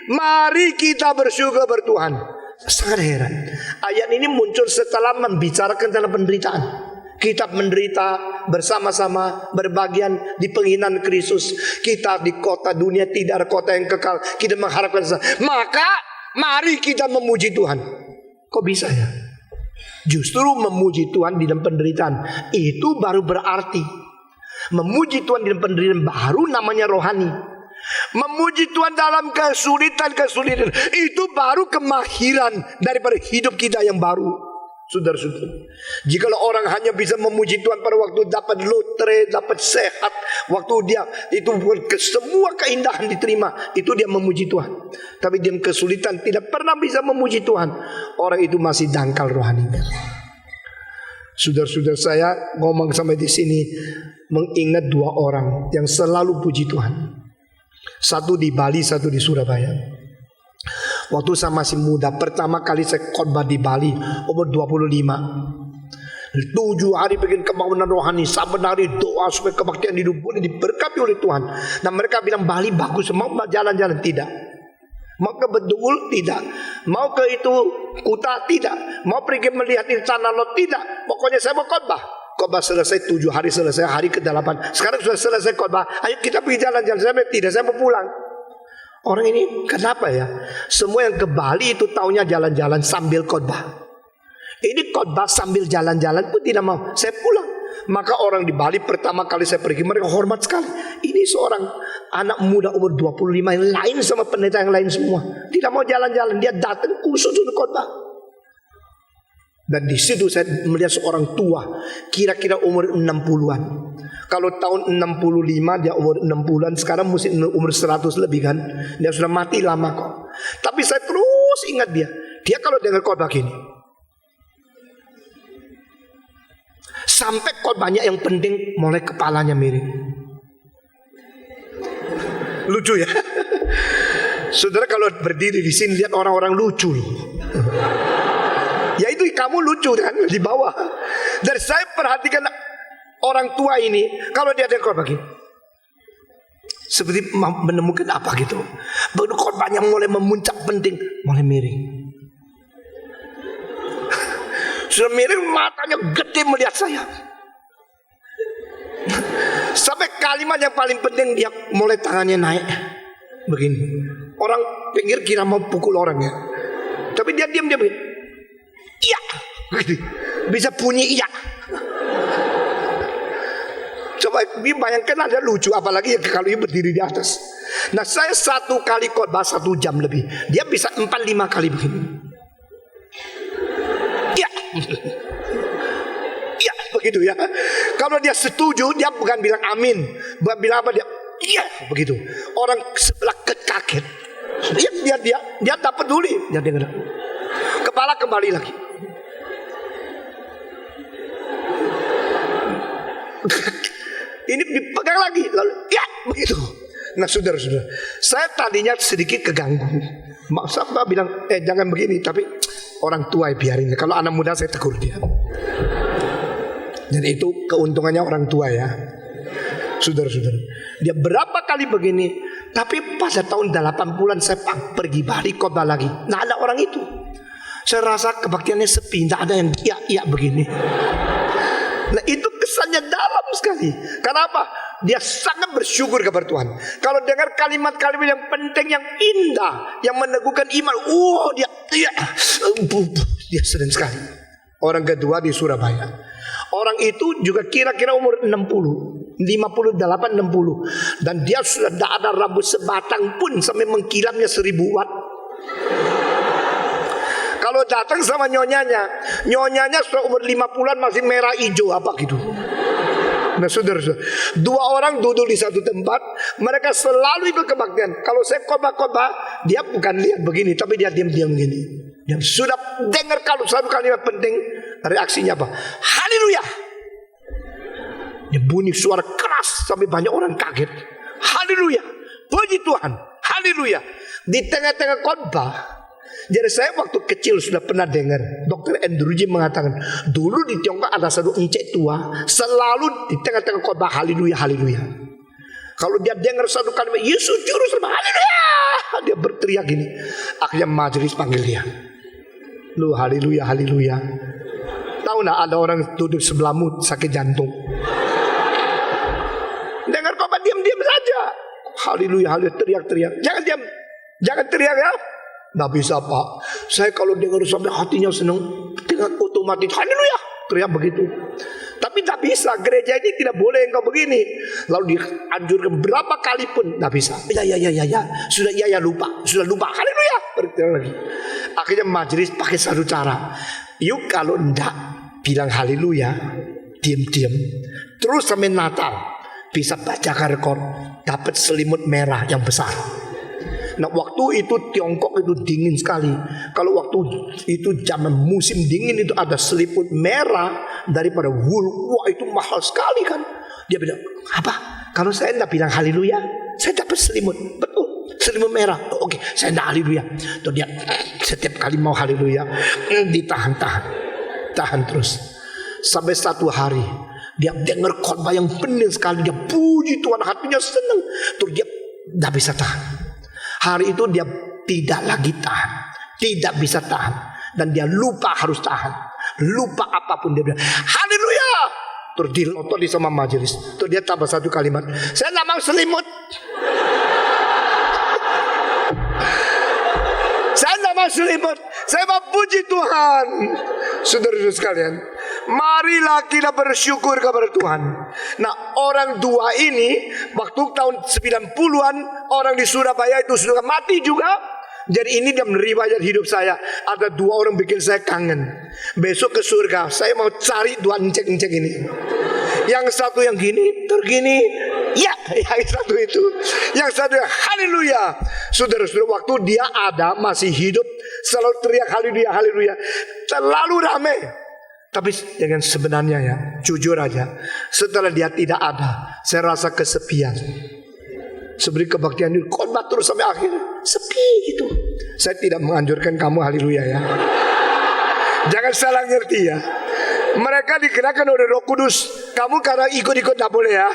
Mari kita bersyukur kepada Tuhan. Sangat heran. Ayat ini muncul setelah membicarakan tentang penderitaan. Kita menderita bersama-sama, berbagian di penghinaan Kristus. Kita di kota dunia tidak ada kota yang kekal. Kita mengharapkan maka mari kita memuji Tuhan. Kok bisa ya? Justru memuji Tuhan di dalam penderitaan itu baru berarti. Memuji Tuhan di dalam penderitaan baru namanya rohani. Memuji Tuhan dalam kesulitan itu baru kemahiran daripada hidup kita yang baru. Saudara-saudara, jikalau orang hanya bisa memuji Tuhan pada waktu dapat lotre, dapat sehat, waktu dia itu semua keindahan diterima, itu dia memuji Tuhan. Tapi dia kesulitan tidak pernah bisa memuji Tuhan, orang itu masih dangkal rohaninya. Saudara-saudara, saya ngomong sampai di sini mengingat dua orang yang selalu puji Tuhan. Satu di Bali, satu di Surabaya. Waktu saya masih muda, pertama kali saya khotbah di Bali, umur 25. 7 hari bikin kemauan rohani, saban hari doa supaya kebaktian hidup boleh diberkati oleh Tuhan. Dan mereka bilang Bali bagus, mau jalan-jalan? Tidak. Mau ke Bedugul? Tidak. Mau ke itu Kuta? Tidak. Mau pergi melihat di Tanah Lot? Tidak. Pokoknya saya mau khotbah. Khotbah selesai 7 hari, selesai hari ke-8. Sekarang sudah selesai khotbah. Ayo kita pergi jalan-jalan. Saya tidak, saya mau pulang. Orang ini kenapa ya? Semua yang ke Bali itu taunya jalan-jalan sambil khotbah. Ini khotbah sambil jalan-jalan pun tidak mau. Saya pulang. Maka orang di Bali pertama kali saya pergi, mereka hormat sekali. Ini seorang anak muda umur 25 yang lain sama pendeta yang lain semua. Tidak mau jalan-jalan, dia datang khusus untuk khotbah. Dan di situ saya melihat seorang tua, kira-kira umur 60-an. Kalau tahun 65 dia umur 60-an, sekarang mesti umur 100 lebih kan. Dia sudah mati lama kok. Tapi saya terus ingat dia. Dia kalau dengar khotbah gini. Sampai khotbahnya yang penting mulai kepalanya miring. Lucu ya. Saudara kalau berdiri di sini lihat orang-orang lucu loh. Ya itu kamu lucu kan di bawah. Dan saya perhatikan orang tua ini kalau dia dengar khotbah begini, seperti menemukan apa gitu. Baru khotbahnya mulai memuncak penting, mulai miring. Sudah miring, matanya gede melihat saya. Sampai kalimat yang paling penting dia mulai tangannya naik begini. Orang pinggir kira mau pukul orang ya, tapi dia diam begini. Iya, bisa bunyi iya. Coba bayangkan ada lucu, apalagi kalau dia berdiri di atas. Nah saya 1 kali khotbah 1 jam lebih, dia bisa 4-5 kali begini. Iya, iya begitu ya. Kalau dia setuju, dia bukan bilang amin, bilang apa dia? Iya begitu. Orang sebelah kaget. Dia dapat dulu, dia dengar. Kepala kembali lagi. Ini dipegang lagi, lalu ya begitu. Nah saudara-saudara, saya tadinya sedikit keganggu. Maksudnya bilang jangan begini, tapi orang tua biarin. Kalau anak muda saya tegur dia. Dan itu keuntungannya orang tua ya. Saudara-saudara, dia berapa kali begini, tapi pada tahun 80-an saya pergi Bali khotbah lagi. Nah ada orang itu. Saya rasa kebaktiannya sepi, tidak ada yang iya begini. Nah itu kesannya dalam sekali. Kenapa? Dia sangat bersyukur kepada Tuhan. Kalau dengar kalimat-kalimat yang penting, yang indah, yang meneguhkan iman, dia senang sekali. Orang kedua di Surabaya. Orang itu juga kira-kira umur 60, 58, 60. Dan dia sudah tidak ada rambut sebatang pun sampai mengkilapnya 1000 watt. Kalau datang sama nyonyanya sudah umur 50-an masih merah hijau apa gitu. Nah saudara, 2 orang duduk di satu tempat, mereka selalu ikut kebaktian. Kalau saya khotbah, dia bukan lihat begini, tapi dia diam-diam gini. Yang sudah dengar kalau satu kalimat penting, reaksinya apa? Haleluya. Dia bunyi suara keras sampai banyak orang kaget. Haleluya. Puji Tuhan. Haleluya. Di tengah-tengah khotbah. Jadi saya waktu kecil sudah pernah dengar Dr. Andrew G mengatakan, dulu di Tiongkok ada satu encik tua selalu di tengah-tengah khotbah haleluya, haleluya. Kalau dia dengar satu kalimat Yesus juru selamat, haleluya, dia berteriak gini. Akhirnya majelis panggil dia. Lu haleluya, haleluya. Tahu nak ada orang duduk sebelahmu sakit jantung. Dengar khotbah diam-diam saja. Haleluya, haleluya, teriak-teriak. Jangan diam. Jangan teriak ya. Nggak bisa Pak. Saya kalau dengar sampai hatinya senang, dengan otomatis haleluya, teriak begitu. Tapi tak bisa, gereja ini tidak boleh engkau begini. Lalu dianjurkan berapa kali pun tak bisa. Ya. Sudah ya lupa. Sudah lupa. Haleluya. Berteriak lagi. Akhirnya majelis pakai satu cara. Yuk kalau enggak bilang haleluya, diam-diam. Terus sampai Natal bisa baca rekor, dapat selimut merah yang besar. Nah waktu itu Tiongkok itu dingin sekali. Kalau waktu itu zaman musim dingin itu ada selimut merah daripada wool. Wah itu mahal sekali kan. Dia bilang, apa? Kalau saya tidak bilang haleluya, saya dapat selimut. Betul, selimut merah. Oh, oke, saya tidak haleluya. Terus dia setiap kali mau haleluya tahan terus. Sampai satu hari dia dengar khotbah yang pening sekali. Dia puji Tuhan, hatinya senang. Terus dia tidak bisa tahan. Hari itu dia tidak lagi tahan, tidak bisa tahan, dan dia lupa harus tahan, lupa apapun dia bilang haleluya. Terus dilototi sama majelis. Terus dia tambah satu kalimat, saya tidak mau selimut. Saya tidak mau selimut, saya mau puji Tuhan. Saudara-saudara sekalian, marilah kita bersyukur kepada Tuhan. Nah orang dua ini waktu tahun 90-an orang di Surabaya itu sudah mati juga. Jadi ini dia meriwayat hidup saya. Ada dua orang bikin saya kangen. Besok ke surga saya mau cari dua encek-encek ini. Yang satu yang gini, tergini. Ya, yang satu itu. Yang satu yang haleluya. Saudara-saudara, waktu dia ada masih hidup selalu teriak haleluya, haleluya. Terlalu ramai. Tapi dengan sebenarnya ya, jujur aja, setelah dia tidak ada, saya rasa kesepian. Seperti kebaktian itu khotbah terus sampai akhir, sepi gitu. Saya tidak menganjurkan kamu haleluya ya. Jangan salah ngerti ya. Mereka digerakkan oleh Roh Kudus. Kamu karena ikut-ikut tidak boleh ya.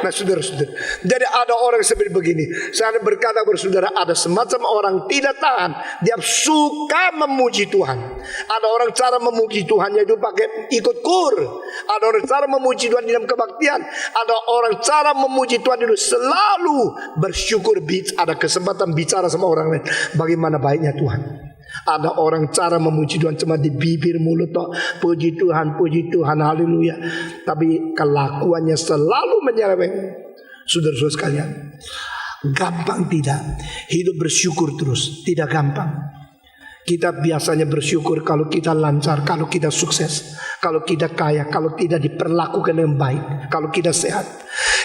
Nah saudara-saudara, jadi ada orang seperti begini. Saya berkata bersaudara, ada semacam orang tidak tahan. Dia suka memuji Tuhan. Ada orang cara memuji Tuhan yaitu pakai ikut kur. Ada orang cara memuji Tuhan dalam kebaktian. Ada orang cara memuji Tuhan itu selalu bersyukur. Ada kesempatan bicara sama orang lain, bagaimana baiknya Tuhan. Ada orang cara memuji Tuhan cuma di bibir mulut toh, puji Tuhan, haleluya. Tapi kelakuannya selalu menyeleweng. Saudara-saudara sekalian, gampang tidak hidup bersyukur terus, tidak gampang. Kita biasanya bersyukur kalau kita lancar, kalau kita sukses, kalau kita kaya, kalau tidak diperlakukan dengan baik, kalau kita sehat.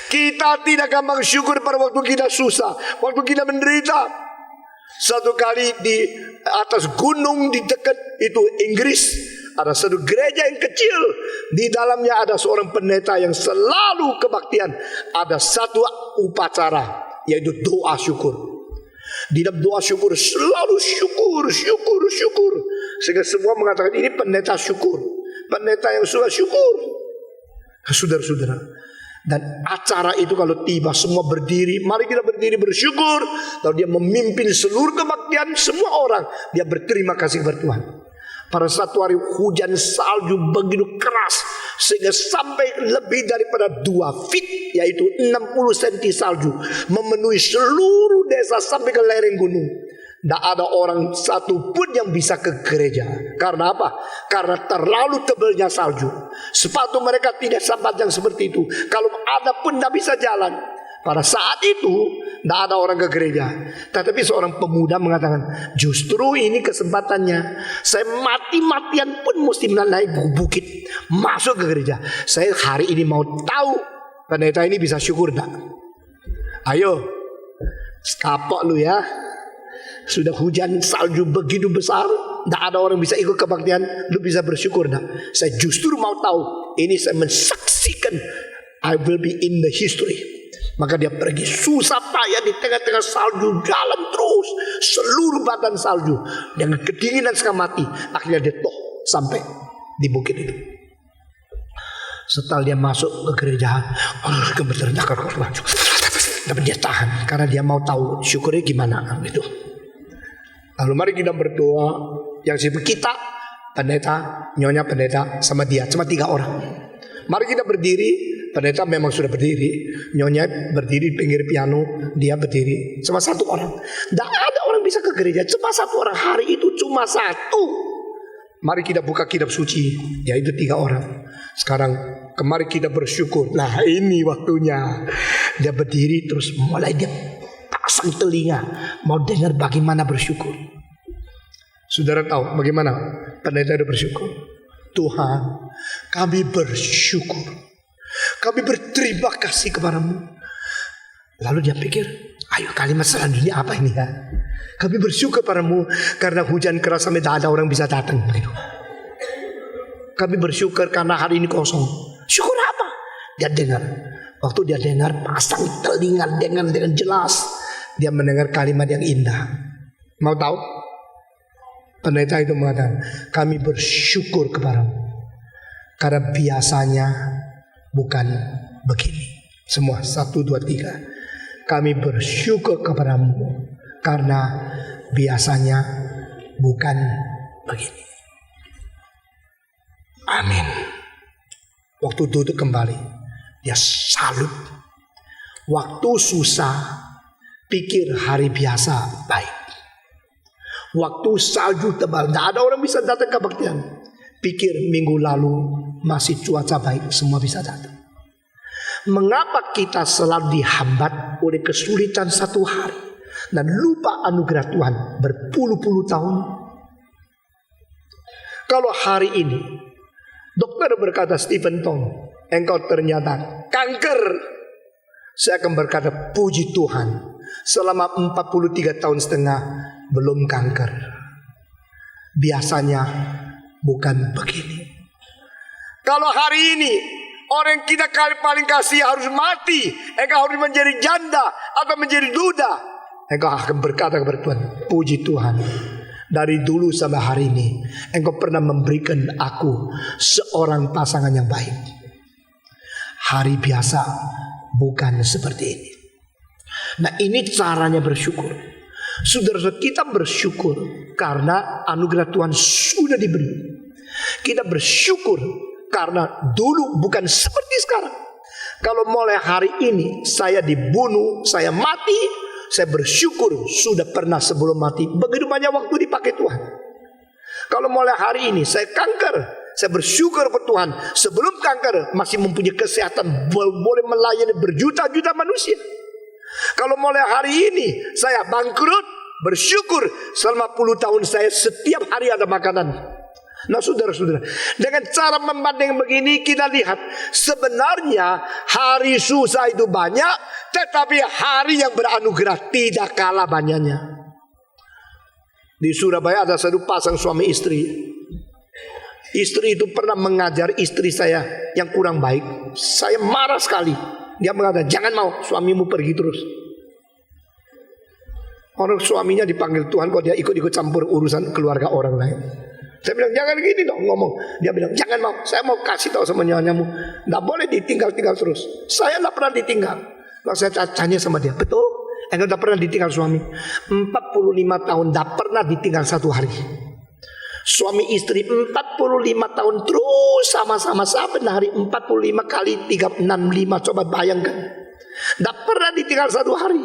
Kita tidak gampang syukur pada waktu kita susah, waktu kita menderita. Satu kali di atas gunung di dekat itu Inggris, ada satu gereja yang kecil. Di dalamnya ada seorang pendeta yang selalu kebaktian. Ada satu upacara yaitu doa syukur. Di dalam doa syukur selalu syukur. Sehingga semua mengatakan ini pendeta syukur, pendeta yang suka syukur. Saudara-saudara, dan acara itu kalau tiba semua berdiri, mari kita berdiri bersyukur. Lalu dia memimpin seluruh kebaktian, semua orang dia berterima kasih kepada Tuhan. Pada satu hari hujan salju begitu keras sehingga sampai lebih daripada 2 feet, yaitu 60 cm salju memenuhi seluruh desa sampai ke lereng gunung. Tidak ada orang satu pun yang bisa ke gereja. Karena apa? Karena terlalu tebalnya salju. Sepatu mereka tidak sepanjang seperti itu. Kalau ada pun tidak bisa jalan. Pada saat itu tidak ada orang ke gereja. Tetapi seorang pemuda mengatakan, justru ini kesempatannya. Saya mati-matian pun mesti naik bukit, masuk ke gereja. Saya hari ini mau tahu pendeta ini bisa syukur tidak. Ayo, kapok lu ya. Sudah hujan salju begitu besar, tidak ada orang bisa ikut kebaktian, lu bisa bersyukur enggak? Saya justru mau tahu, ini saya mensaksikan I will be in the history. Maka dia pergi susah payah di tengah-tengah salju, jalan terus seluruh badan salju dengan kedinginan setengah mati. Akhirnya dia sampai di bukit itu. Setelah dia masuk ke gereja, kebetulan tapi dia tahan karena dia mau tahu syukurnya gimana gitu. Lalu mari kita berdoa. Yang sibuk kita, pendeta, nyonya pendeta, sama dia, cuma 3 orang. Mari kita berdiri. Pendeta memang sudah berdiri, nyonya berdiri di pinggir piano, dia berdiri, cuma 1 orang. Tidak ada orang bisa ke gereja, cuma 1 orang. Hari itu cuma 1. Mari kita buka kitab suci, yaitu 3 orang. Sekarang kemari kita bersyukur. Nah ini waktunya. Dia berdiri terus mulai dia pasang telinga, mau dengar bagaimana bersyukur. Saudara tahu bagaimana pendeta itu bersyukur? Tuhan, kami bersyukur, kami berterima kasih kepadamu. Lalu dia pikir, ayo kalimat selanjutnya apa ini ya? Kami bersyukur padamu karena hujan keras sampai tak ada orang bisa datang gitu. Kami bersyukur karena hari ini kosong. Syukur apa? Dia dengar. Waktu dia dengar, pasang telinga dengan jelas, dia mendengar kalimat yang indah. Mau tahu? Pendeta itu mengatakan, kami bersyukur kepadamu karena biasanya bukan begini. Semua 1, 2, 3. Kami bersyukur kepadamu karena biasanya bukan begini. Amin. Waktu duduk kembali, dia salut. Waktu susah, pikir hari biasa baik. Waktu salju tebal, tidak ada orang bisa datang ke kebaktian. Pikir minggu lalu masih cuaca baik, semua bisa datang. Mengapa kita selalu dihambat oleh kesulitan 1 hari dan lupa anugerah Tuhan berpuluh-puluh tahun? Kalau hari ini dokter berkata, Stephen Tong, engkau ternyata kanker, saya akan berkata, puji Tuhan, selama 43 tahun setengah belum kanker. Biasanya bukan begini. Kalau hari ini orang yang kita paling kasih harus mati, engkau harus menjadi janda atau menjadi duda, engkau akan berkata kepada Tuhan, puji Tuhan, dari dulu sampai hari ini engkau pernah memberikan aku seorang pasangan yang baik. Hari biasa bukan seperti ini. Nah ini caranya bersyukur. Saudara, kita bersyukur karena anugerah Tuhan sudah diberi. Kita bersyukur karena dulu bukan seperti sekarang. Kalau mulai hari ini saya dibunuh, saya mati, saya bersyukur sudah pernah sebelum mati begitu banyak waktu dipakai Tuhan. Kalau mulai hari ini saya kanker, saya bersyukur kepada Tuhan sebelum kanker masih mempunyai kesehatan, boleh melayani berjuta-juta manusia. Kalau mulai hari ini saya bangkrut, bersyukur selama puluh tahun saya setiap hari ada makanan. Nah saudara-saudara, dengan cara membanding begini kita lihat sebenarnya hari susah itu banyak, tetapi hari yang beranugerah tidak kalah banyaknya. Di Surabaya ada 1 pasang suami istri. Istri itu pernah mengajar istri saya yang kurang baik. Saya marah sekali. Dia mengatakan, jangan mau suamimu pergi terus. Orang suaminya dipanggil Tuhan kok dia ikut-ikut campur urusan keluarga orang lain. Saya bilang, jangan gini dong ngomong. Dia bilang, jangan mau, saya mau kasih tahu sama nyonyamu, tidak boleh ditinggal-tinggal terus. Saya tidak pernah ditinggal. Lalu saya tanya sama dia, betul? Engkau tidak pernah ditinggal suami? 45 tahun tidak pernah ditinggal 1 hari. Suami istri 45 tahun terus sama-sama saben hari 45 kali 365, coba bayangkan. Tidak pernah ditinggal 1 hari.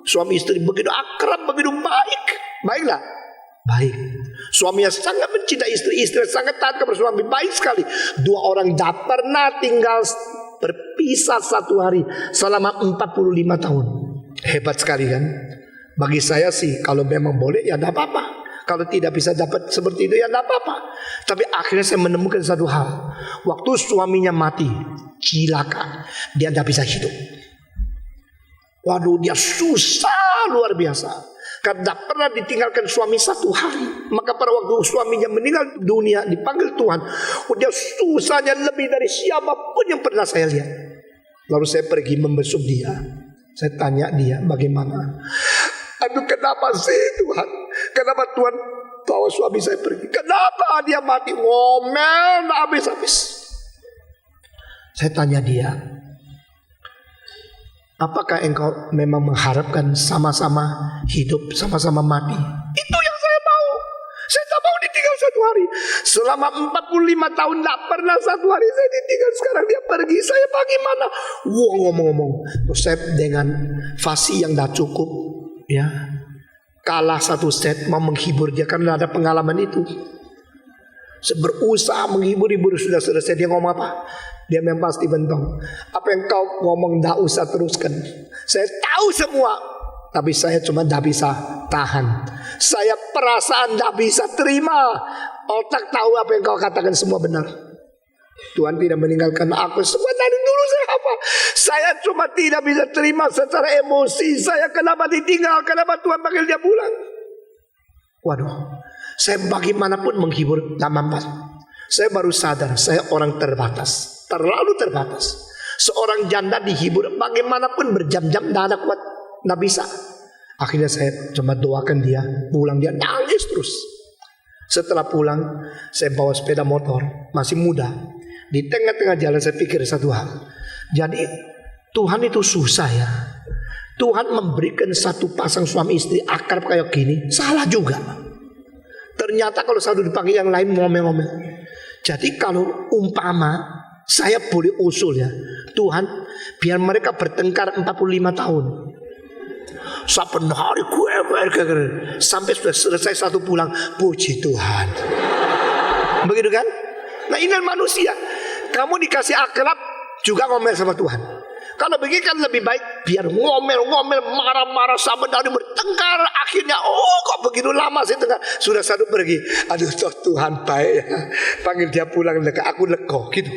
Suami istri begitu akrab, begitu baik. Baiklah, baik. Suaminya sangat mencintai istri, istri sangat taat kepada suami, baik sekali. 2 orang tidak pernah tinggal berpisah 1 hari selama 45 tahun. Hebat sekali kan? Bagi saya sih kalau memang boleh ya tidak apa-apa. Kalau tidak bisa dapat seperti itu ya tidak apa-apa. Tapi akhirnya saya menemukan 1 hal. Waktu suaminya mati, cilaka, dia tidak bisa hidup. Waduh, dia susah luar biasa. karena tidak pernah ditinggalkan suami satu hari. Maka pada waktu suaminya meninggal dunia, dipanggil Tuhan, dia susahnya lebih dari siapapun yang pernah saya lihat. Lalu saya pergi membesuk dia. Saya tanya dia, bagaimana? Aduh, kenapa sih Tuhan? Kenapa Tuhan bawa suami saya pergi? Kenapa dia mati? Ngomel habis-habis. Saya tanya dia, apakah engkau memang mengharapkan sama-sama hidup, sama-sama mati? Itu yang saya mau. Saya tak mau ditinggal satu hari. Selama 45 tahun tak pernah satu hari saya ditinggal. Sekarang dia pergi, saya bagaimana? Wah, ngomong-ngomong. Terus saya dengan fasih yang tak cukup, ya, kalah satu set, mau menghibur dia karena ada pengalaman itu. Saya berusaha menghibur-hibur, sudah selesai. Dia ngomong apa? Dia memang pasti bentong. Apa yang kau ngomong tak usah teruskan. Saya tahu semua, tapi saya cuma tak bisa tahan. Saya perasaan tak bisa terima. Otak tahu apa yang kau katakan semua benar. Tuhan tidak meninggalkan aku. Semua dari dulu saya apa? Saya cuma tidak bisa terima secara emosi. Saya kenapa ditinggal? Kenapa Tuhan panggil dia pulang? Waduh, saya bagaimanapun menghibur tak mampu. Saya baru sadar saya orang terbatas, terlalu terbatas. Seorang janda dihibur bagaimanapun berjam-jam tidak ada kuat, tidak bisa. Akhirnya saya coba doakan dia, pulang dia nangis terus. Setelah pulang, saya bawa sepeda motor, masih muda. Di tengah-tengah jalan saya pikir satu hal. Jadi Tuhan itu susah ya. Tuhan memberikan satu pasang suami istri akrab kayak gini, salah juga. Ternyata kalau satu dipanggil yang lain ngomel-ngomel. Jadi kalau umpama saya boleh usul ya, Tuhan biar mereka bertengkar 45 tahun. Saben hari gue sampai sudah selesai satu pulang, puji Tuhan. Begitu kan? Nah, ini manusia. Kamu dikasih akrab juga ngomel sama Tuhan. Kalau begini kan lebih baik biar ngomel-ngomel, marah-marah sampai dari bertengkar. Akhirnya kok begitu lama sih tengah. Sudah satu pergi. Aduh Tuhan baik ya. Panggil dia pulang, aku lego gitu.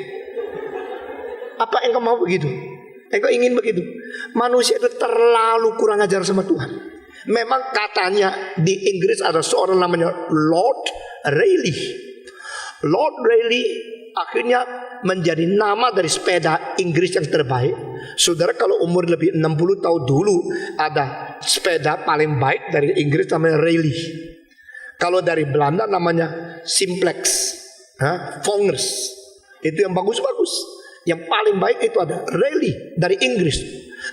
Apa engkau mau begitu? Engkau ingin begitu? Manusia itu terlalu kurang ajar sama Tuhan. Memang katanya di Inggris ada seorang namanya Lord Rayleigh. Lord Rayleigh akhirnya menjadi nama dari sepeda Inggris yang terbaik. Saudara, kalau umur lebih 60 tahun dulu ada sepeda paling baik dari Inggris namanya Rayleigh. Kalau dari Belanda namanya Simplex, Vongers. Itu yang bagus-bagus. Yang paling baik itu ada Rayleigh dari Inggris.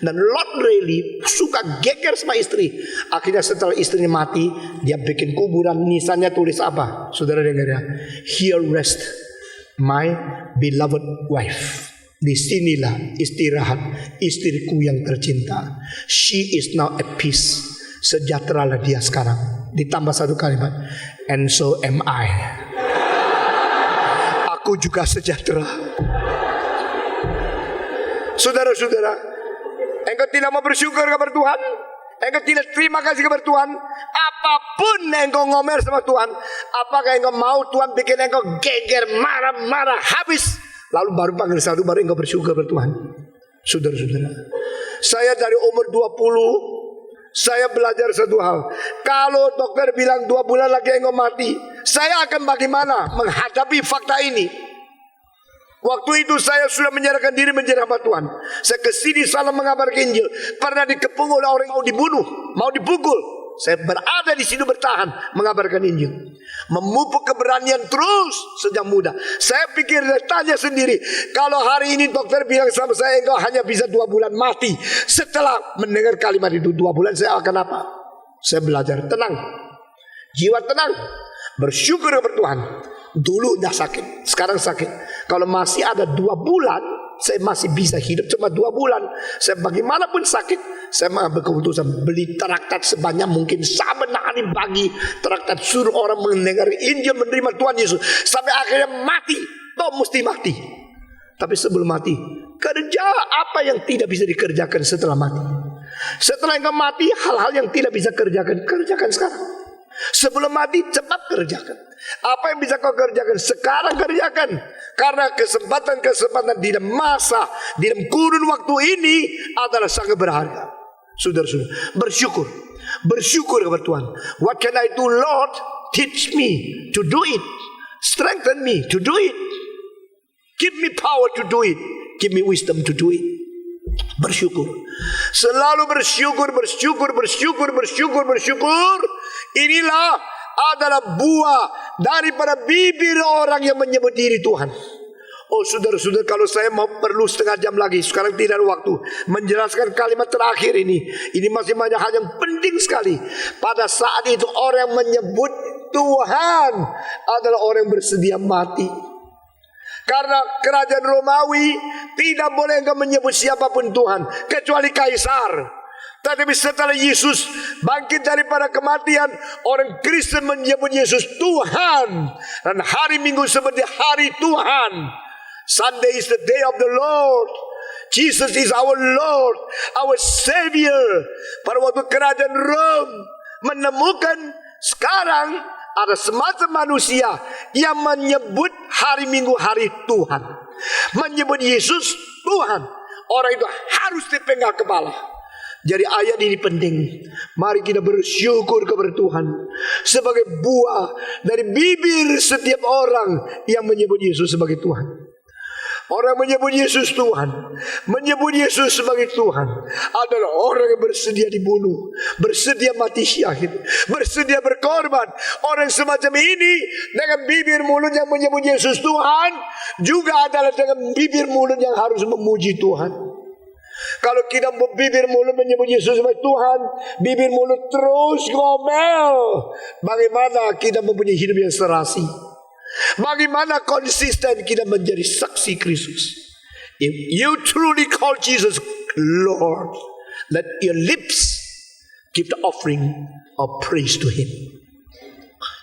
Dan Lord Rayleigh suka geger sama istri. Akhirnya setelah istrinya mati, dia bikin kuburan, nisannya tulis apa? Saudara dengar ya, Here rest my beloved wife. Disinilah istirahat istriku yang tercinta. She is now at peace. Sejahteralah dia sekarang. Ditambah satu kalimat, and so am I. Aku juga sejahtera. Saudara-saudara, engkau tidak mau bersyukur kepada Tuhan? Engkau tidak terima kasih kepada Tuhan? Apapun engkau ngomel sama Tuhan, apakah engkau mau Tuhan bikin engkau geger, marah-marah, habis, lalu baru panggil satu, baru engkau bersyukur kepada Tuhan? Saudara-saudara, saya dari umur 20, saya belajar satu hal. Kalau dokter bilang 2 bulan lagi engkau mati, saya akan bagaimana menghadapi fakta ini? Waktu itu saya sudah menyerahkan diri menjadi hamba Tuhan. Saya kesini salah mengabarkan Injil. Pernah dikepung oleh orang yang mau dibunuh, mau dipukul. Saya berada di sini bertahan mengabarkan Injil. Memupuk keberanian terus sejak muda. Saya pikir dan tanya sendiri, kalau hari ini dokter bilang sama saya engkau hanya bisa 2 bulan mati. Setelah mendengar kalimat itu 2 bulan saya akan apa? Saya belajar tenang, jiwa tenang, bersyukur kepada Tuhan. Dulu udah sakit, sekarang sakit. Kalau masih ada 2 bulan, saya masih bisa hidup cuma 2 bulan. Saya bagaimanapun sakit, saya mengambil keputusan beli traktat sebanyak mungkin. Saben hari pagi traktat, suruh orang mendengar Injil, menerima Tuhan Yesus sampai akhirnya mati. Toh mesti mati. Tapi sebelum mati, kerja apa yang tidak bisa dikerjakan setelah mati. Setelah engkau mati, hal-hal yang tidak bisa kerjakan, kerjakan sekarang. Sebelum mati cepat kerjakan. Apa yang bisa kau kerjakan sekarang kerjakan. Karena kesempatan-kesempatan di dalam masa, di dalam kurun waktu ini adalah sangat berharga. Saudara-saudara, bersyukur. Bersyukur kepada Tuhan. What can I do, Lord? Teach me to do it. Strengthen me to do it. Give me power to do it. Give me wisdom to do it. Bersyukur. Selalu bersyukur. Inilah adalah buah daripada bibir orang yang menyebut diri Tuhan. Oh saudara-saudara, kalau saya mau perlu setengah jam lagi, sekarang tidak ada waktu menjelaskan kalimat terakhir ini. Ini masih banyak hal yang penting sekali. Pada saat itu orang yang menyebut Tuhan adalah orang yang bersedia mati. Karena kerajaan Romawi tidak boleh engkau menyebut siapapun Tuhan kecuali kaisar. Tetapi setelah Yesus bangkit daripada kematian, orang Kristen menyebut Yesus Tuhan. Dan hari Minggu seperti hari Tuhan. Sunday is the day of the Lord. Jesus is our Lord, our Savior. Pada waktu kerajaan Rom menemukan sekarang ada semacam manusia yang menyebut hari Minggu hari Tuhan, menyebut Yesus Tuhan. Orang itu harus dipenggal kepala. Jadi ayat ini penting. Mari kita bersyukur kepada Tuhan sebagai buah dari bibir setiap orang yang menyebut Yesus sebagai Tuhan. Orang menyebut Yesus Tuhan, menyebut Yesus sebagai Tuhan adalah orang yang bersedia dibunuh, bersedia mati syahid, bersedia berkorban. Orang semacam ini dengan bibir mulut yang menyebut Yesus Tuhan juga adalah dengan bibir mulut yang harus memuji Tuhan. Kalau kita bibir mulut menyebut Yesus sebagai Tuhan, bibir mulut terus ngomel, bagaimana kita mempunyai hidup yang serasi? Bagaimana konsisten kita menjadi saksi Kristus? If you truly call Jesus Lord, let your lips give the offering of praise to Him.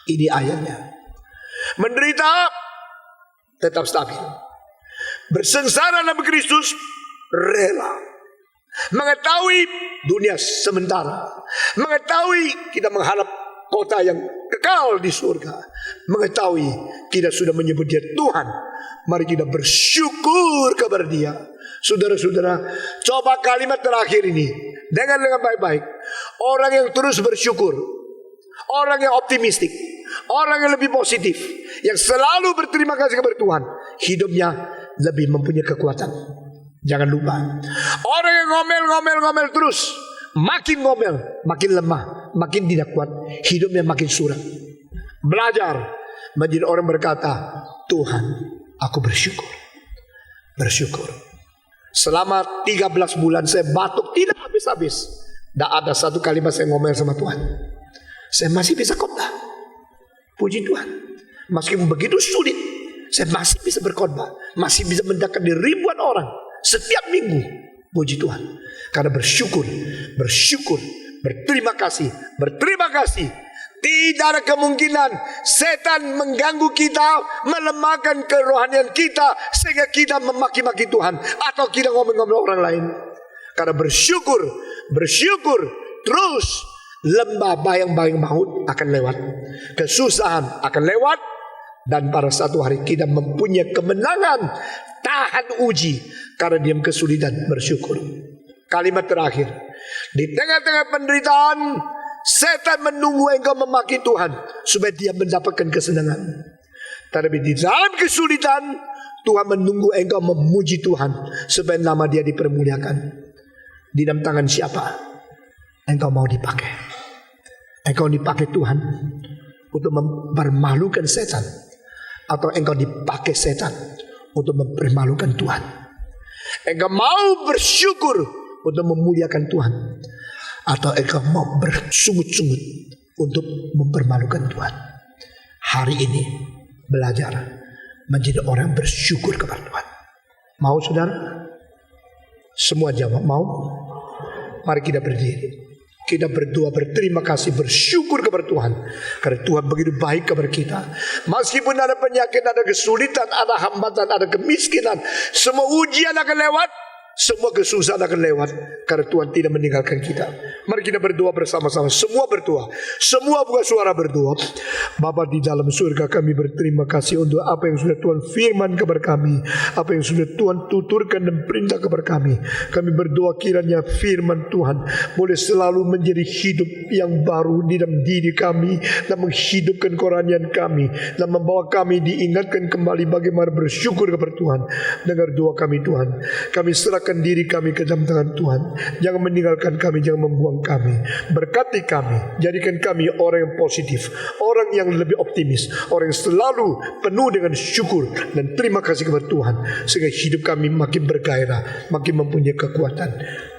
Ini ayatnya. Menderita tetap stabil. Bersengsara dalam Kristus rela. Mengetahui dunia sementara, mengetahui kita mengharap kota yang kekal di surga, mengetahui kita sudah menyebut Dia Tuhan. Mari kita bersyukur kepada Dia. Saudara-saudara, coba kalimat terakhir ini dengar dengan baik-baik. Orang yang terus bersyukur, orang yang optimistik, orang yang lebih positif, yang selalu berterima kasih kepada Tuhan, hidupnya lebih mempunyai kekuatan. Jangan lupa, orang yang ngomel terus, makin ngomel, makin lemah, makin tidak kuat, hidupnya makin suram. Belajar menjadi orang berkata, Tuhan, aku bersyukur. Bersyukur. Selama 13 bulan saya batuk tidak habis-habis. Tidak ada satu kalimat saya ngomel sama Tuhan. Saya masih bisa khotbah. Puji Tuhan. Meskipun begitu sulit, saya masih bisa berkhotbah, masih bisa mendekati ribuan orang setiap minggu. Puji Tuhan. Karena bersyukur, berterima kasih. Tidak ada kemungkinan setan mengganggu kita, melemahkan kerohanian kita, sehingga kita memaki-maki Tuhan atau kita ngomong-ngomong orang lain. Karena bersyukur terus, lembah bayang-bayang maut akan lewat, kesusahan akan lewat, dan pada satu hari kita mempunyai kemenangan. Tahan uji karena diam kesulitan, bersyukur. Kalimat terakhir, di tengah-tengah penderitaan, setan menunggu engkau memaki Tuhan supaya dia mendapatkan kesenangan. Tapi di dalam kesulitan, Tuhan menunggu engkau memuji Tuhan supaya nama Dia dipermuliakan. Di dalam tangan siapa engkau mau dipakai? Engkau dipakai Tuhan untuk mempermalukan setan, atau engkau dipakai setan untuk mempermalukan Tuhan? Engkau mau bersyukur untuk memuliakan Tuhan, atau engkau mau bersungut-sungut untuk mempermalukan Tuhan? Hari ini belajar menjadi orang bersyukur kepada Tuhan. Mau saudara? Semua jawab mau. Mari kita berdiri. Kita berdoa, berterima kasih, bersyukur kepada Tuhan. Karena Tuhan begitu baik kepada kita. Meskipun ada penyakit, ada kesulitan, ada hambatan, ada kemiskinan, semua ujian akan lewat. Semua kesusahan akan lewat karena Tuhan tidak meninggalkan kita. Mari kita berdoa bersama-sama. Semua berdoa. Semua buka suara berdoa. Bapa di dalam surga, kami berterima kasih untuk apa yang sudah Tuhan firman kepada kami, apa yang sudah Tuhan tuturkan dan perintah kepada kami. Kami berdoa kiranya firman Tuhan boleh selalu menjadi hidup yang baru di dalam diri kami, dan menghidupkan kerohanian kami, dan membawa kami diingatkan kembali bagaimana bersyukur kepada Tuhan. Dengar doa kami Tuhan. Kami serahkan diri kami ke dalam tangan Tuhan. Jangan meninggalkan kami, jangan membuang kami. Berkati kami, jadikan kami orang yang positif, orang yang lebih optimis, orang yang selalu penuh dengan syukur dan terima kasih kepada Tuhan, sehingga hidup kami makin bergairah, makin mempunyai kekuatan.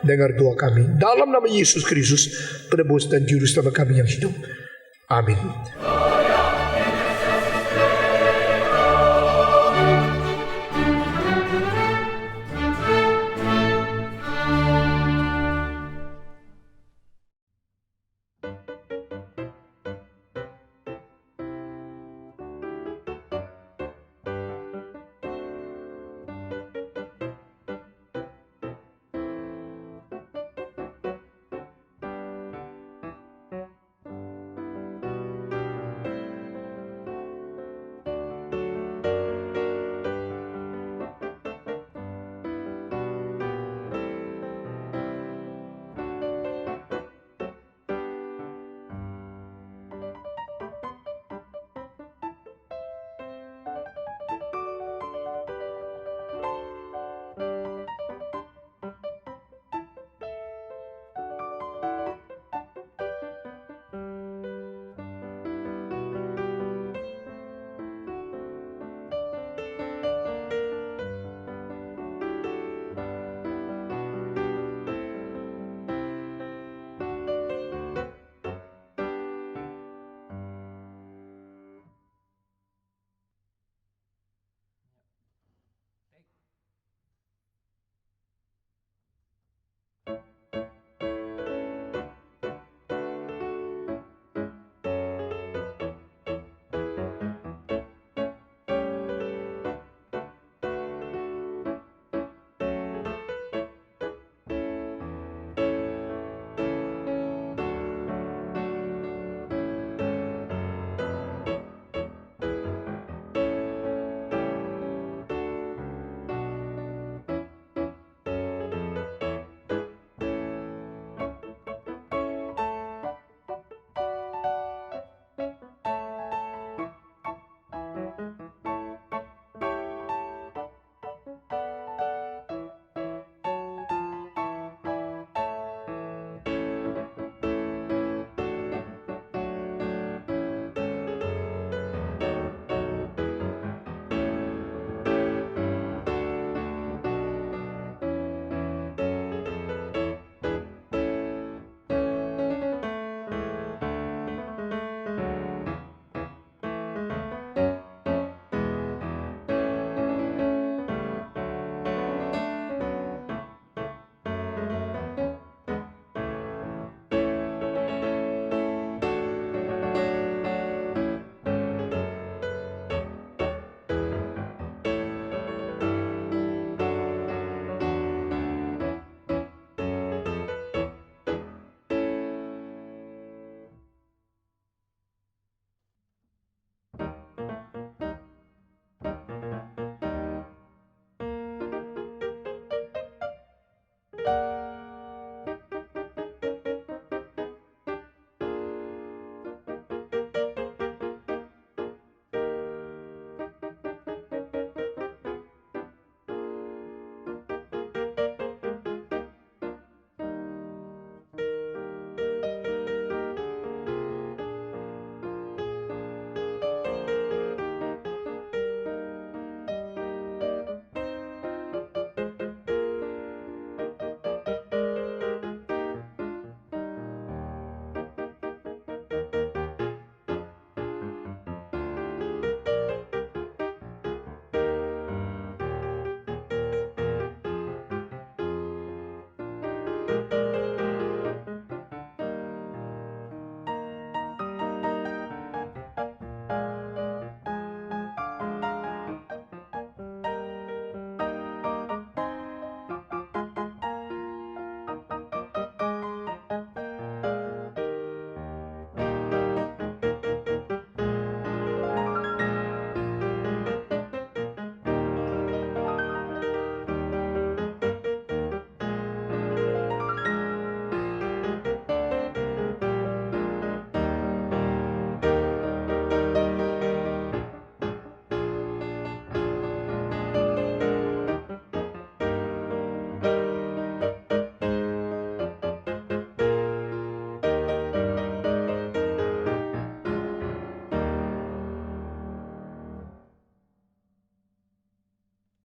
Dengar doa kami dalam nama Yesus Kristus, penebus dan juru selamat kami yang hidup. Amin.